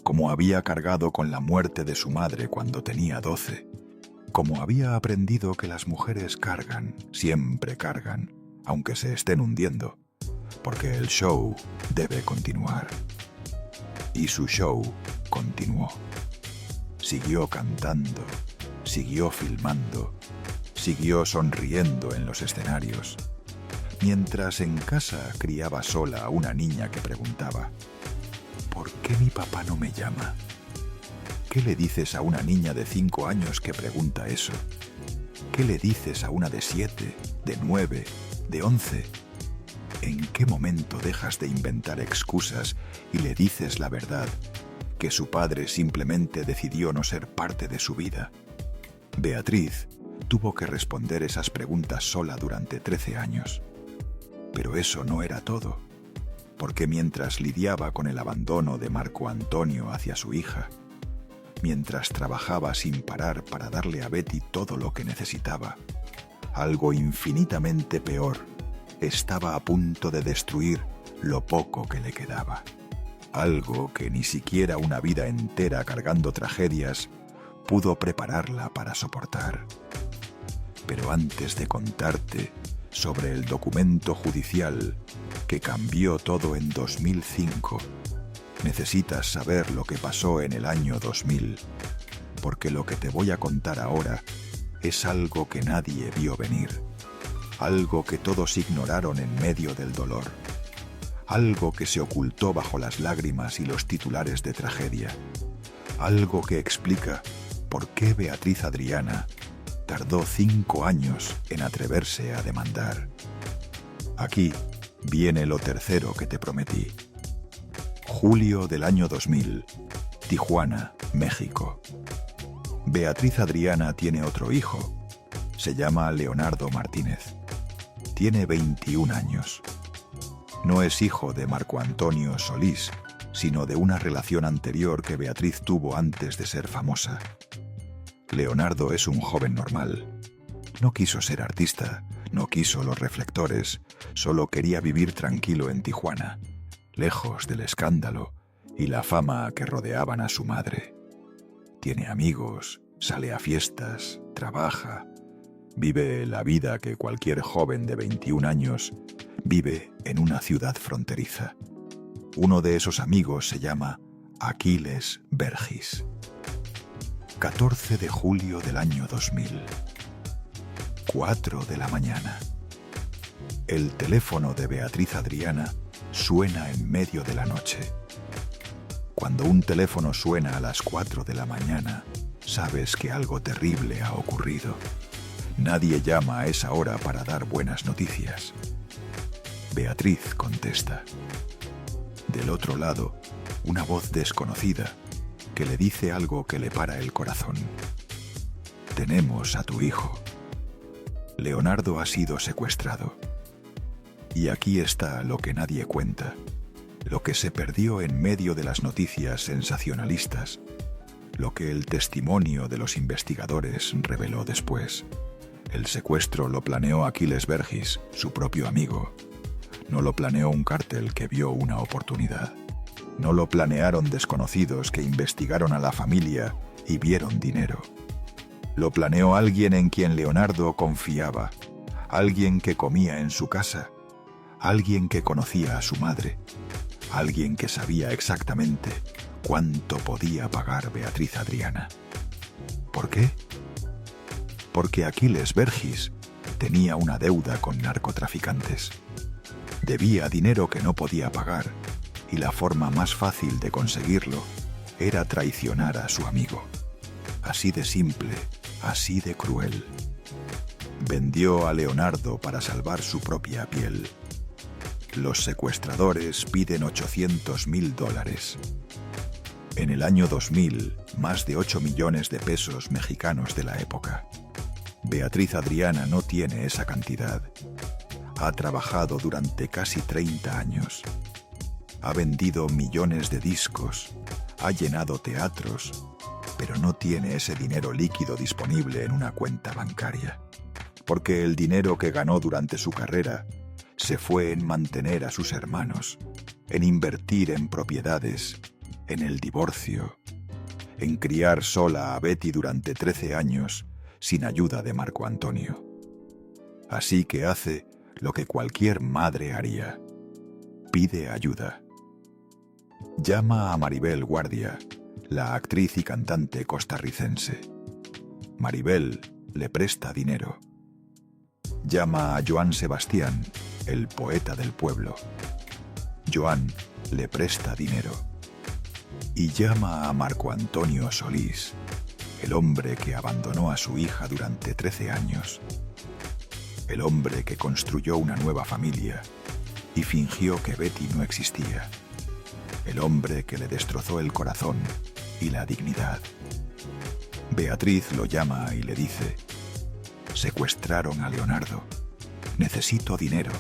como había cargado con la muerte de su madre cuando tenía 12, como había aprendido que las mujeres cargan, siempre cargan, aunque se estén hundiendo, porque el show debe continuar. Y su show continuó. Siguió cantando, siguió filmando, siguió sonriendo en los escenarios. mientras en casa criaba sola a una niña que preguntaba: ¿por qué mi papá no me llama? ¿Qué le dices a una niña de 5 años que pregunta eso? ¿Qué le dices a una de 7, de 9, de 11? ¿En qué momento dejas de inventar excusas y le dices la verdad, que su padre simplemente decidió no ser parte de su vida? Beatriz tuvo que responder esas preguntas sola durante 13 años. Pero eso no era todo, porque mientras lidiaba con el abandono de Marco Antonio hacia su hija, mientras trabajaba sin parar para darle a Betty todo lo que necesitaba, algo infinitamente peor estaba a punto de destruir lo poco que le quedaba. Algo que ni siquiera una vida entera cargando tragedias pudo prepararla para soportar. Pero antes de contarte sobre el documento judicial que cambió todo en 2005, necesitas saber lo que pasó en el año 2000, porque lo que te voy a contar ahora es algo que nadie vio venir, algo que todos ignoraron en medio del dolor, algo que se ocultó bajo las lágrimas y los titulares de tragedia, algo que explica por qué Beatriz Adriana tardó 5 años en atreverse a demandar. Aquí viene lo tercero que te prometí. Julio del año 2000, Tijuana, México. Beatriz Adriana tiene otro hijo. Se llama Leonardo Martínez. Tiene 21 años. No es hijo de Marco Antonio Solís, sino de una relación anterior que Beatriz tuvo antes de ser famosa. Leonardo es un joven normal. No quiso ser artista, no quiso los reflectores, solo quería vivir tranquilo en Tijuana, lejos del escándalo y la fama que rodeaban a su madre. Tiene amigos, sale a fiestas, trabaja, vive la vida que cualquier joven de 21 años vive en una ciudad fronteriza. Uno de esos amigos se llama Aquiles Vergis. 14 de julio del año 2000. 4 de la mañana. El teléfono de Beatriz Adriana suena en medio de la noche. Cuando un teléfono suena a las 4 de la mañana, sabes que algo terrible ha ocurrido. Nadie llama a esa hora para dar buenas noticias. Beatriz contesta. Del otro lado, una voz desconocida que le dice algo que le para el corazón. Tenemos a tu hijo. Leonardo ha sido secuestrado. Y aquí está lo que nadie cuenta, lo que se perdió en medio de las noticias sensacionalistas, lo que el testimonio de los investigadores reveló después. El secuestro lo planeó Aquiles Vergis, su propio amigo. No lo planeó un cártel que vio una oportunidad. No lo planearon desconocidos que investigaron a la familia y vieron dinero. Lo planeó alguien en quien Leonardo confiaba, alguien que comía en su casa, alguien que conocía a su madre, alguien que sabía exactamente cuánto podía pagar Beatriz Adriana. ¿Por qué? Porque Aquiles Vergis tenía una deuda con narcotraficantes. Debía dinero que no podía pagar, y la forma más fácil de conseguirlo era traicionar a su amigo. Así de simple, así de cruel. Vendió a Leonardo para salvar su propia piel. Los secuestradores piden $800,000. En el año 2000, más de 8 millones de pesos mexicanos de la época. Beatriz Adriana no tiene esa cantidad. Ha trabajado durante casi 30 años. Ha vendido millones de discos, ha llenado teatros, pero no tiene ese dinero líquido disponible en una cuenta bancaria. Porque el dinero que ganó durante su carrera se fue en mantener a sus hermanos, en invertir en propiedades, en el divorcio, en criar sola a Betty durante 13 años sin ayuda de Marco Antonio. Así que hace lo que cualquier madre haría: pide ayuda. Llama a Maribel Guardia, la actriz y cantante costarricense. Maribel le presta dinero. llama a Joan Sebastián, el poeta del pueblo. Joan le presta dinero. Y llama a Marco Antonio Solís, el hombre que abandonó a su hija durante 13 años. El hombre que construyó una nueva familia y fingió que Betty no existía. El hombre que le destrozó el corazón y la dignidad. Beatriz lo llama y le dice: secuestraron a Leonardo. Necesito dinero.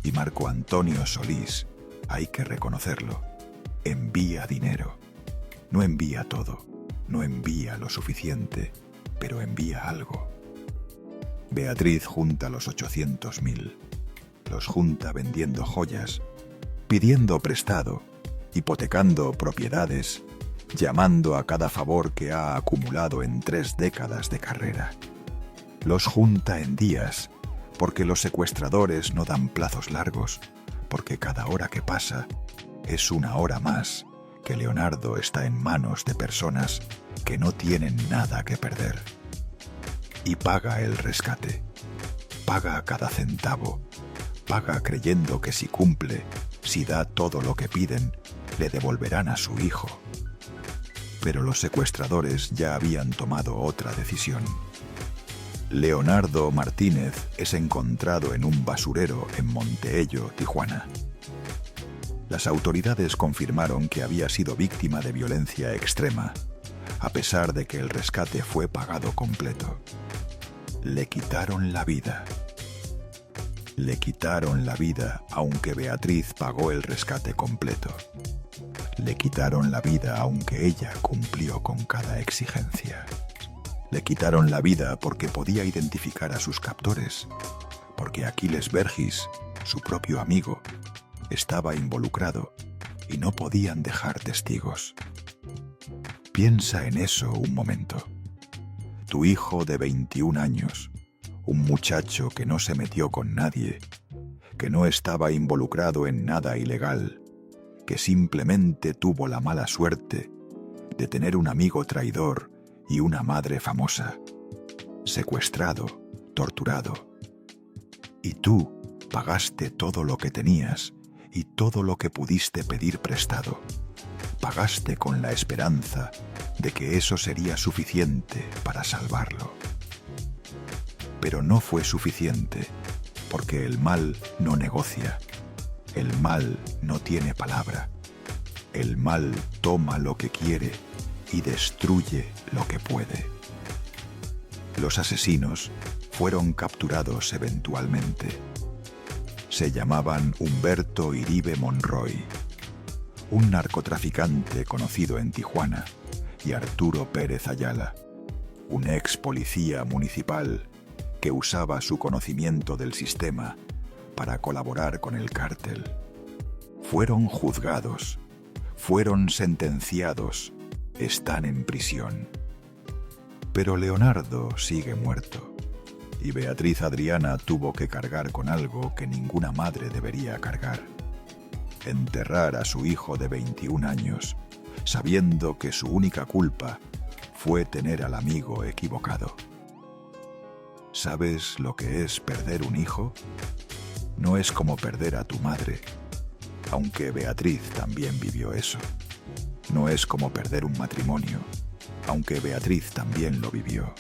Y Marco Antonio Solís, hay que reconocerlo, envía dinero. No envía todo, no envía lo suficiente, pero envía algo. Beatriz junta los 800.000. Los junta vendiendo joyas, pidiendo prestado, hipotecando propiedades, llamando a cada favor que ha acumulado en 3 décadas de carrera. Los junta en días, porque los secuestradores no dan plazos largos, porque cada hora que pasa es una hora más que Leonardo está en manos de personas que no tienen nada que perder. Y paga el rescate, paga cada centavo, paga creyendo que si cumple, si da todo lo que piden, le devolverán a su hijo. Pero los secuestradores ya habían tomado otra decisión. Leonardo Martínez es encontrado en un basurero en Monteello, Tijuana. Las autoridades confirmaron que había sido víctima de violencia extrema, a pesar de que el rescate fue pagado completo. Le quitaron la vida. Le quitaron la vida aunque Beatriz pagó el rescate completo. Le quitaron la vida aunque ella cumplió con cada exigencia. Le quitaron la vida porque podía identificar a sus captores, porque Aquiles Vergis, su propio amigo, estaba involucrado y no podían dejar testigos. Piensa en eso un momento. Tu hijo de 21 años, un muchacho que no se metió con nadie, que no estaba involucrado en nada ilegal, que simplemente tuvo la mala suerte de tener un amigo traidor y una madre famosa, secuestrado, torturado. Y tú pagaste todo lo que tenías y todo lo que pudiste pedir prestado. Pagaste con la esperanza de que eso sería suficiente para salvarlo. Pero no fue suficiente, porque el mal no negocia. El mal no tiene palabra. El mal toma lo que quiere y destruye lo que puede. Los asesinos fueron capturados eventualmente. Se llamaban Humberto Iribe Monroy, un narcotraficante conocido en Tijuana, y Arturo Pérez Ayala, un ex policía municipal que usaba su conocimiento del sistema para colaborar con el cártel. Fueron juzgados, fueron sentenciados, están en prisión. Pero Leonardo sigue muerto, y Beatriz Adriana tuvo que cargar con algo que ninguna madre debería cargar: enterrar a su hijo de 21 años, sabiendo que su única culpa fue tener al amigo equivocado. ¿Sabes lo que es perder un hijo? No es como perder a tu madre, aunque Beatriz también vivió eso. No es como perder un matrimonio, aunque Beatriz también lo vivió.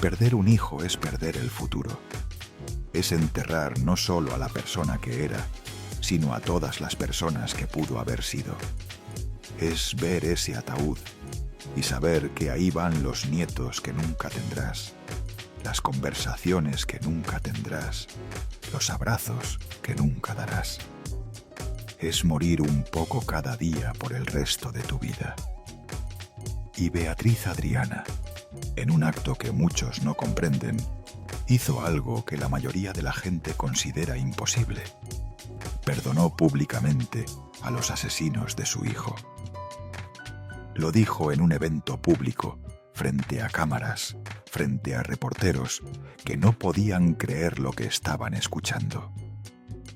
Perder un hijo es perder el futuro. Es enterrar no solo a la persona que era, sino a todas las personas que pudo haber sido. Es ver ese ataúd y saber que ahí van los nietos que nunca tendrás, las conversaciones que nunca tendrás, los abrazos que nunca darás. Es morir un poco cada día por el resto de tu vida. Y Beatriz Adriana, en un acto que muchos no comprenden, hizo algo que la mayoría de la gente considera imposible. Perdonó públicamente a los asesinos de su hijo. Lo dijo en un evento público, frente a cámaras, frente a reporteros que no podían creer lo que estaban escuchando.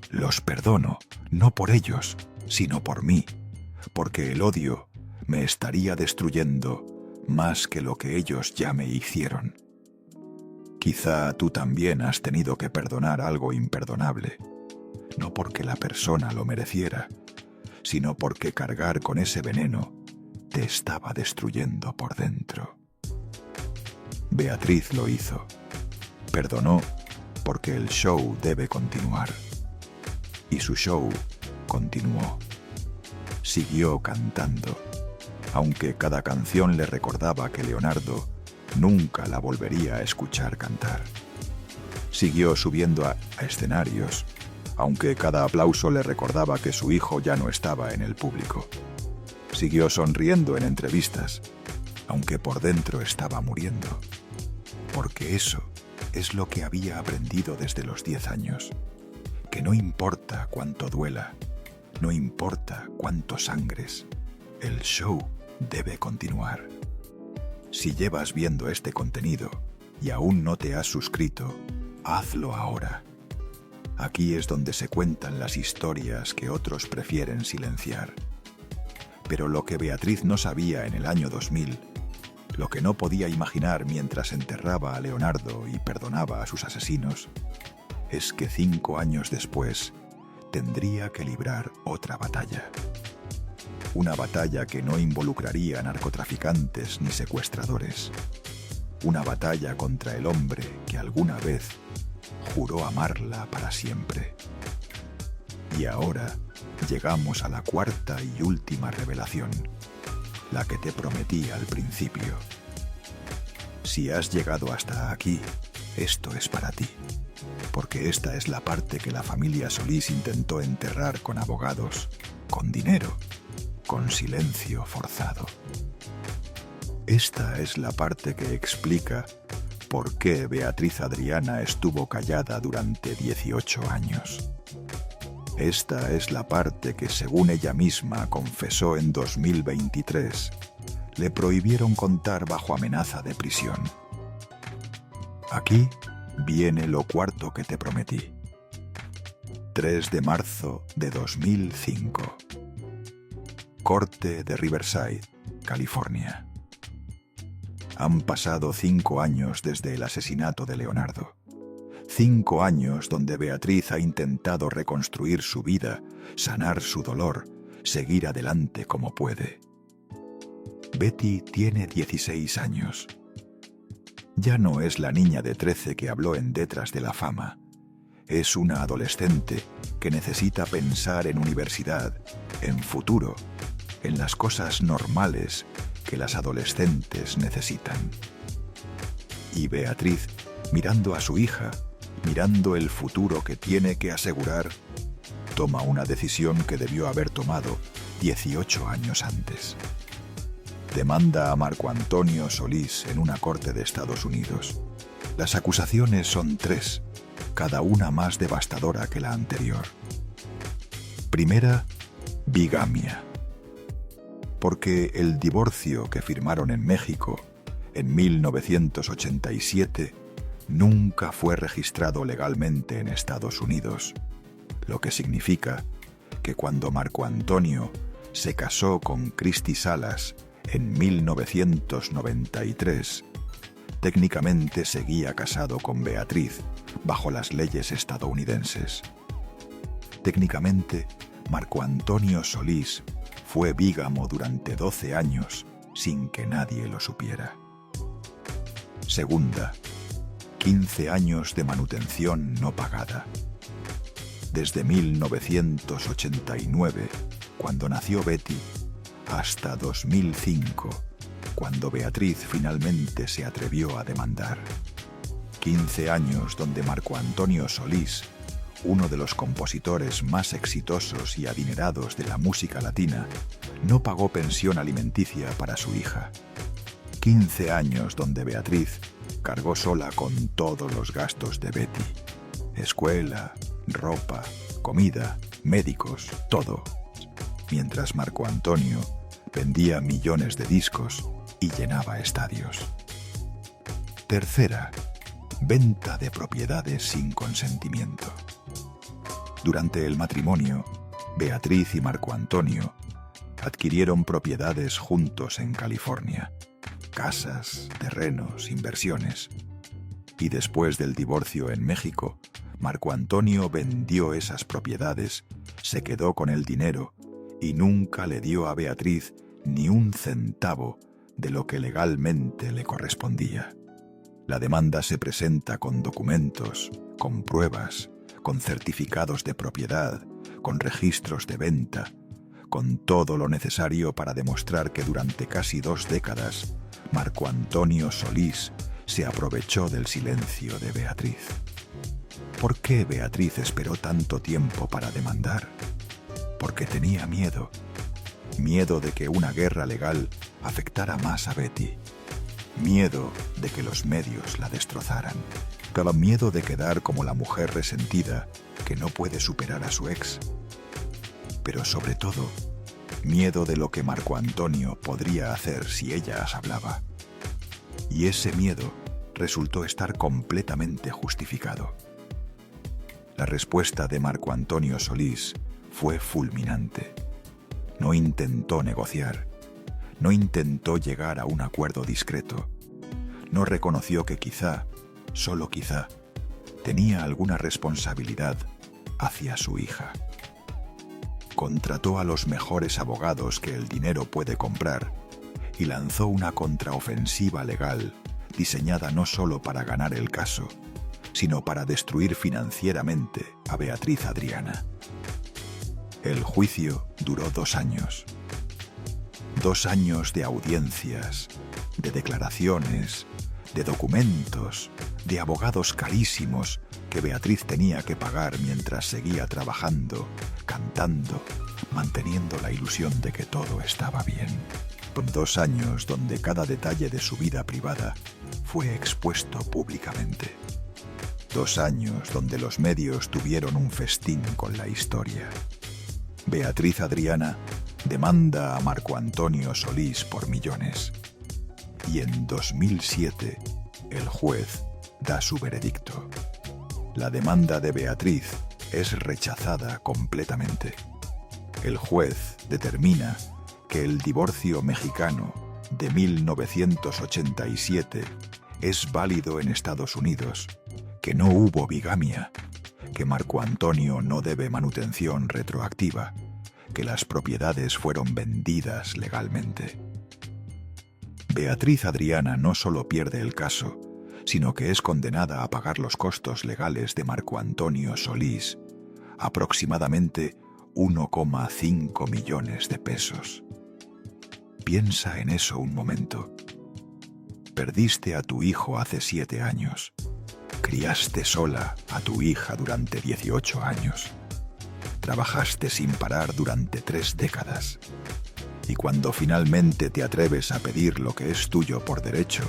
Los perdono, no por ellos, sino por mí, porque el odio me estaría destruyendo más que lo que ellos ya me hicieron. Quizá tú también has tenido que perdonar algo imperdonable, no porque la persona lo mereciera, sino porque cargar con ese veneno te estaba destruyendo por dentro. Beatriz lo hizo. Perdonó porque el show debe continuar. Y su show continuó. Siguió cantando, aunque cada canción le recordaba que Leonardo nunca la volvería a escuchar cantar. Siguió subiendo a escenarios, aunque cada aplauso le recordaba que su hijo ya no estaba en el público. Siguió sonriendo en entrevistas, aunque por dentro estaba muriendo. Porque eso es lo que había aprendido desde los 10 años. Que no importa cuánto duela, no importa cuánto sangres, el show debe continuar. Si llevas viendo este contenido y aún no te has suscrito, hazlo ahora. Aquí es donde se cuentan las historias que otros prefieren silenciar. Pero lo que Beatriz no sabía en el año 2000, lo que no podía imaginar mientras enterraba a Leonardo y perdonaba a sus asesinos, es que 5 años después tendría que librar otra batalla. Una batalla que no involucraría narcotraficantes ni secuestradores. Una batalla contra el hombre que alguna vez juró amarla para siempre. Y ahora llegamos a la cuarta y última revelación, la que te prometí al principio. Si has llegado hasta aquí, esto es para ti, porque esta es la parte que la familia Solís intentó enterrar con abogados, con dinero, con silencio forzado. Esta es la parte que explica por qué Beatriz Adriana estuvo callada durante 18 años. Esta es la parte que, según ella misma confesó en 2023, le prohibieron contar bajo amenaza de prisión. Aquí viene lo cuarto que te prometí. 3 de marzo de 2005. Corte de Riverside, California. Han pasado 5 años desde el asesinato de Leonardo. 5 años donde Beatriz ha intentado reconstruir su vida, sanar su dolor, seguir adelante como puede. Betty tiene 16 años. Ya no es la niña de 13 que habló en Detrás de la Fama. Es una adolescente que necesita pensar en universidad, en futuro, en las cosas normales que las adolescentes necesitan. Y Beatriz, mirando a su hija, mirando el futuro que tiene que asegurar, toma una decisión que debió haber tomado 18 años antes. Demanda a Marco Antonio Solís en una corte de Estados Unidos. Las acusaciones son 3, cada una más devastadora que la anterior. Primera, bigamia. Porque el divorcio que firmaron en México en 1987 nunca fue registrado legalmente en Estados Unidos, lo que significa que cuando Marco Antonio se casó con Christy Salas en 1993, técnicamente seguía casado con Beatriz bajo las leyes estadounidenses. Técnicamente, Marco Antonio Solís fue bígamo durante 12 años sin que nadie lo supiera. Segunda, 15 años de manutención no pagada. Desde 1989, cuando nació Betty, hasta 2005, cuando Beatriz finalmente se atrevió a demandar. 15 años donde Marco Antonio Solís, uno de los compositores más exitosos y adinerados de la música latina, no pagó pensión alimenticia para su hija. 15 años donde Beatriz cargó sola con todos los gastos de Betty. Escuela, ropa, comida, médicos, todo. Mientras Marco Antonio vendía millones de discos y llenaba estadios. Tercera, venta de propiedades sin consentimiento. Durante el matrimonio, Beatriz y Marco Antonio adquirieron propiedades juntos en California, casas, terrenos, inversiones. y después del divorcio en México, Marco Antonio vendió esas propiedades, se quedó con el dinero y nunca le dio a Beatriz ni un centavo de lo que legalmente le correspondía. La demanda se presenta con documentos, con pruebas, con certificados de propiedad, con registros de venta, con todo lo necesario para demostrar que durante casi 2 décadas Marco Antonio Solís se aprovechó del silencio de Beatriz. ¿Por qué Beatriz esperó tanto tiempo para demandar? Porque tenía miedo. Miedo de que una guerra legal afectara más a Betty. Miedo de que los medios la destrozaran. Cada miedo de quedar como la mujer resentida que no puede superar a su ex. Pero sobre todo, miedo de lo que Marco Antonio podría hacer si ella hablaba. Y ese miedo resultó estar completamente justificado. La respuesta de Marco Antonio Solís fue fulminante. No intentó negociar, no intentó llegar a un acuerdo discreto, no reconoció que quizá, solo quizá, tenía alguna responsabilidad hacia su hija. Contrató a los mejores abogados que el dinero puede comprar y lanzó una contraofensiva legal diseñada no solo para ganar el caso, sino para destruir financieramente a Beatriz Adriana. El juicio duró 2 años. 2 años de audiencias, de declaraciones, de documentos, de abogados carísimos que Beatriz tenía que pagar mientras seguía trabajando, cantando, manteniendo la ilusión de que todo estaba bien. 2 años donde cada detalle de su vida privada fue expuesto públicamente. 2 años donde los medios tuvieron un festín con la historia. Beatriz Adriana demanda a Marco Antonio Solís por millones. Y en 2007, el juez da su veredicto. La demanda de Beatriz es rechazada completamente. El juez determina que el divorcio mexicano de 1987 es válido en Estados Unidos, que no hubo bigamia, que Marco Antonio no debe manutención retroactiva, que las propiedades fueron vendidas legalmente. Beatriz Adriana no solo pierde el caso, sino que es condenada a pagar los costos legales de Marco Antonio Solís, aproximadamente 1,5 millones de pesos. Piensa en eso un momento. Perdiste a tu hijo hace 7 años. Criaste sola a tu hija durante 18 años. Trabajaste sin parar durante 3 décadas. Y cuando finalmente te atreves a pedir lo que es tuyo por derecho,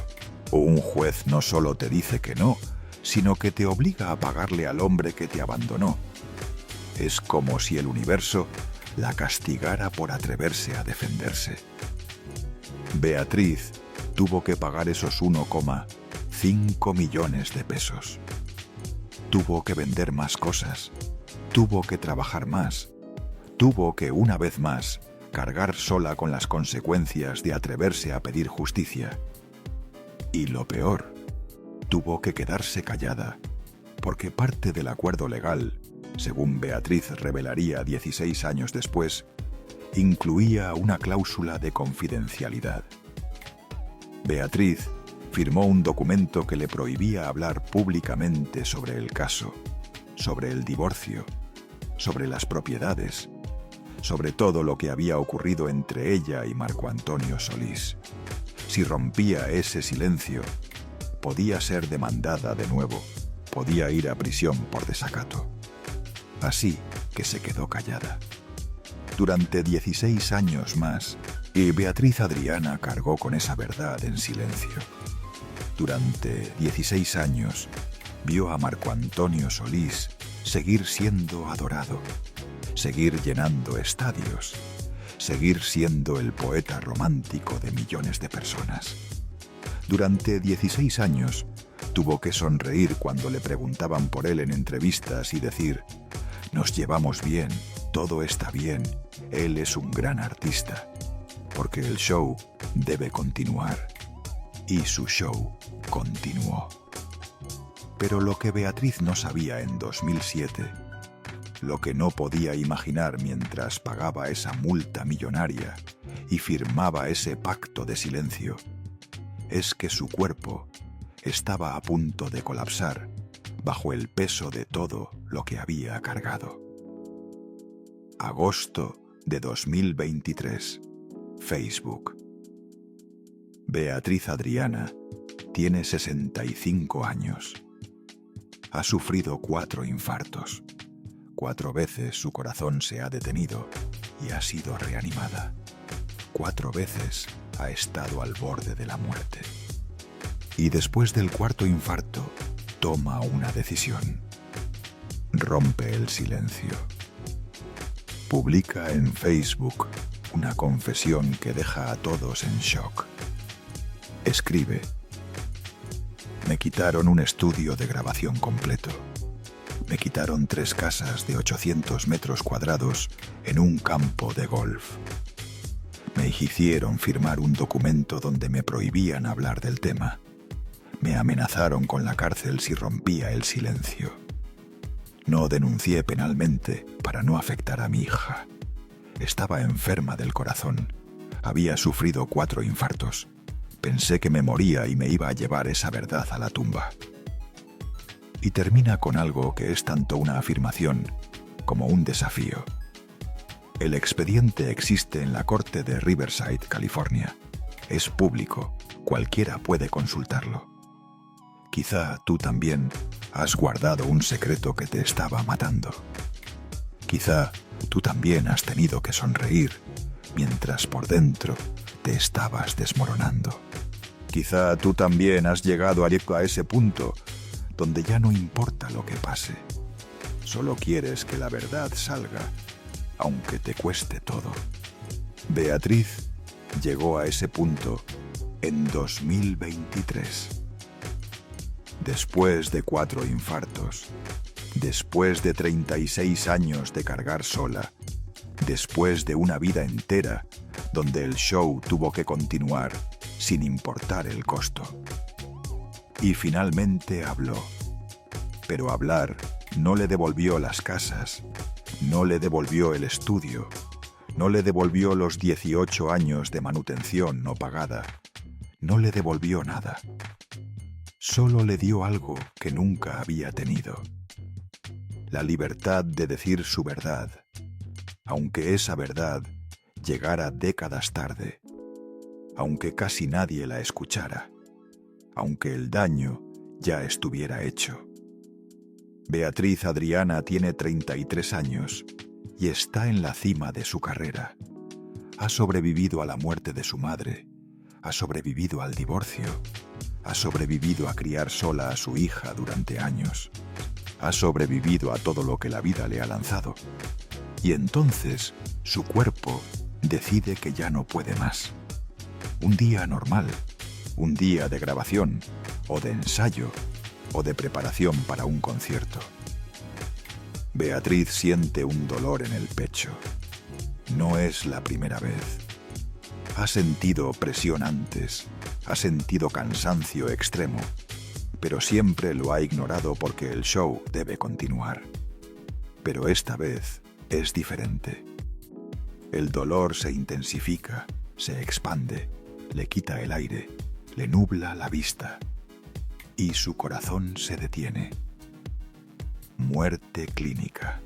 un juez no solo te dice que no, sino que te obliga a pagarle al hombre que te abandonó. Es como si el universo la castigara por atreverse a defenderse. Beatriz tuvo que pagar esos 1,5 millones de pesos. Tuvo que vender más cosas, tuvo que trabajar más, tuvo que, una vez más, cargar sola con las consecuencias de atreverse a pedir justicia. Y lo peor, tuvo que quedarse callada, porque parte del acuerdo legal, según Beatriz revelaría 16 años después, incluía una cláusula de confidencialidad. Beatriz firmó un documento que le prohibía hablar públicamente sobre el caso, sobre el divorcio, sobre las propiedades, sobre todo lo que había ocurrido entre ella y Marco Antonio Solís. Si rompía ese silencio, podía ser demandada de nuevo, podía ir a prisión por desacato. Así que se quedó callada. Durante 16 años más, y Beatriz Adriana cargó con esa verdad en silencio. Durante 16 años, vio a Marco Antonio Solís seguir siendo adorado, seguir llenando estadios, seguir siendo el poeta romántico de millones de personas. Durante 16 años, tuvo que sonreír cuando le preguntaban por él en entrevistas y decir: «Nos llevamos bien, todo está bien, él es un gran artista», porque el show debe continuar. Y su show continuó. Pero lo que Beatriz no sabía en 2007, lo que no podía imaginar mientras pagaba esa multa millonaria y firmaba ese pacto de silencio, es que su cuerpo estaba a punto de colapsar bajo el peso de todo lo que había cargado. Agosto de 2023. Facebook. Beatriz Adriana tiene 65 años. Ha sufrido 4 infartos. 4 veces su corazón se ha detenido y ha sido reanimada. 4 veces ha estado al borde de la muerte. Y después del 4.º infarto, toma una decisión. Rompe el silencio. Publica en Facebook una confesión que deja a todos en shock. Escribe: me quitaron un estudio de grabación completo. Me quitaron 3 casas de 800 metros cuadrados en un campo de golf. Me hicieron firmar un documento donde me prohibían hablar del tema. Me amenazaron con la cárcel si rompía el silencio. No denuncié penalmente para no afectar a mi hija. Estaba enferma del corazón. Había sufrido 4 infartos. Pensé que me moría y me iba a llevar esa verdad a la tumba. Y termina con algo que es tanto una afirmación como un desafío. El expediente existe en la corte de Riverside, California. Es público, cualquiera puede consultarlo. Quizá tú también has guardado un secreto que te estaba matando. Quizá tú también has tenido que sonreír mientras por dentro te estabas desmoronando. Quizá tú también has llegado a ese punto donde ya no importa lo que pase. Solo quieres que la verdad salga, aunque te cueste todo. Beatriz llegó a ese punto en 2023. Después de 4 infartos, después de 36 años de cargar sola, después de una vida entera donde el show tuvo que continuar sin importar el costo. Y finalmente habló. Pero hablar no le devolvió las casas, no le devolvió el estudio, no le devolvió los 18 años de manutención no pagada, no le devolvió nada. Solo le dio algo que nunca había tenido: la libertad de decir su verdad, aunque esa verdad llegara décadas tarde, aunque casi nadie la escuchara, aunque el daño ya estuviera hecho. Beatriz Adriana tiene 33 años y está en la cima de su carrera. Ha sobrevivido a la muerte de su madre, ha sobrevivido al divorcio, ha sobrevivido a criar sola a su hija durante años, ha sobrevivido a todo lo que la vida le ha lanzado. Y entonces su cuerpo decide que ya no puede más. Un día normal, un día de grabación, o de ensayo, o de preparación para un concierto. Beatriz siente un dolor en el pecho. No es la primera vez. Ha sentido presión antes, ha sentido cansancio extremo, pero siempre lo ha ignorado porque el show debe continuar. Pero esta vez es diferente. El dolor se intensifica, se expande, le quita el aire, le nubla la vista y su corazón se detiene. Muerte clínica.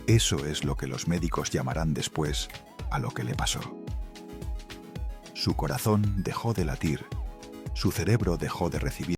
Eso es lo que los médicos llamarán después a lo que le pasó. Su corazón dejó de latir, su cerebro dejó de recibir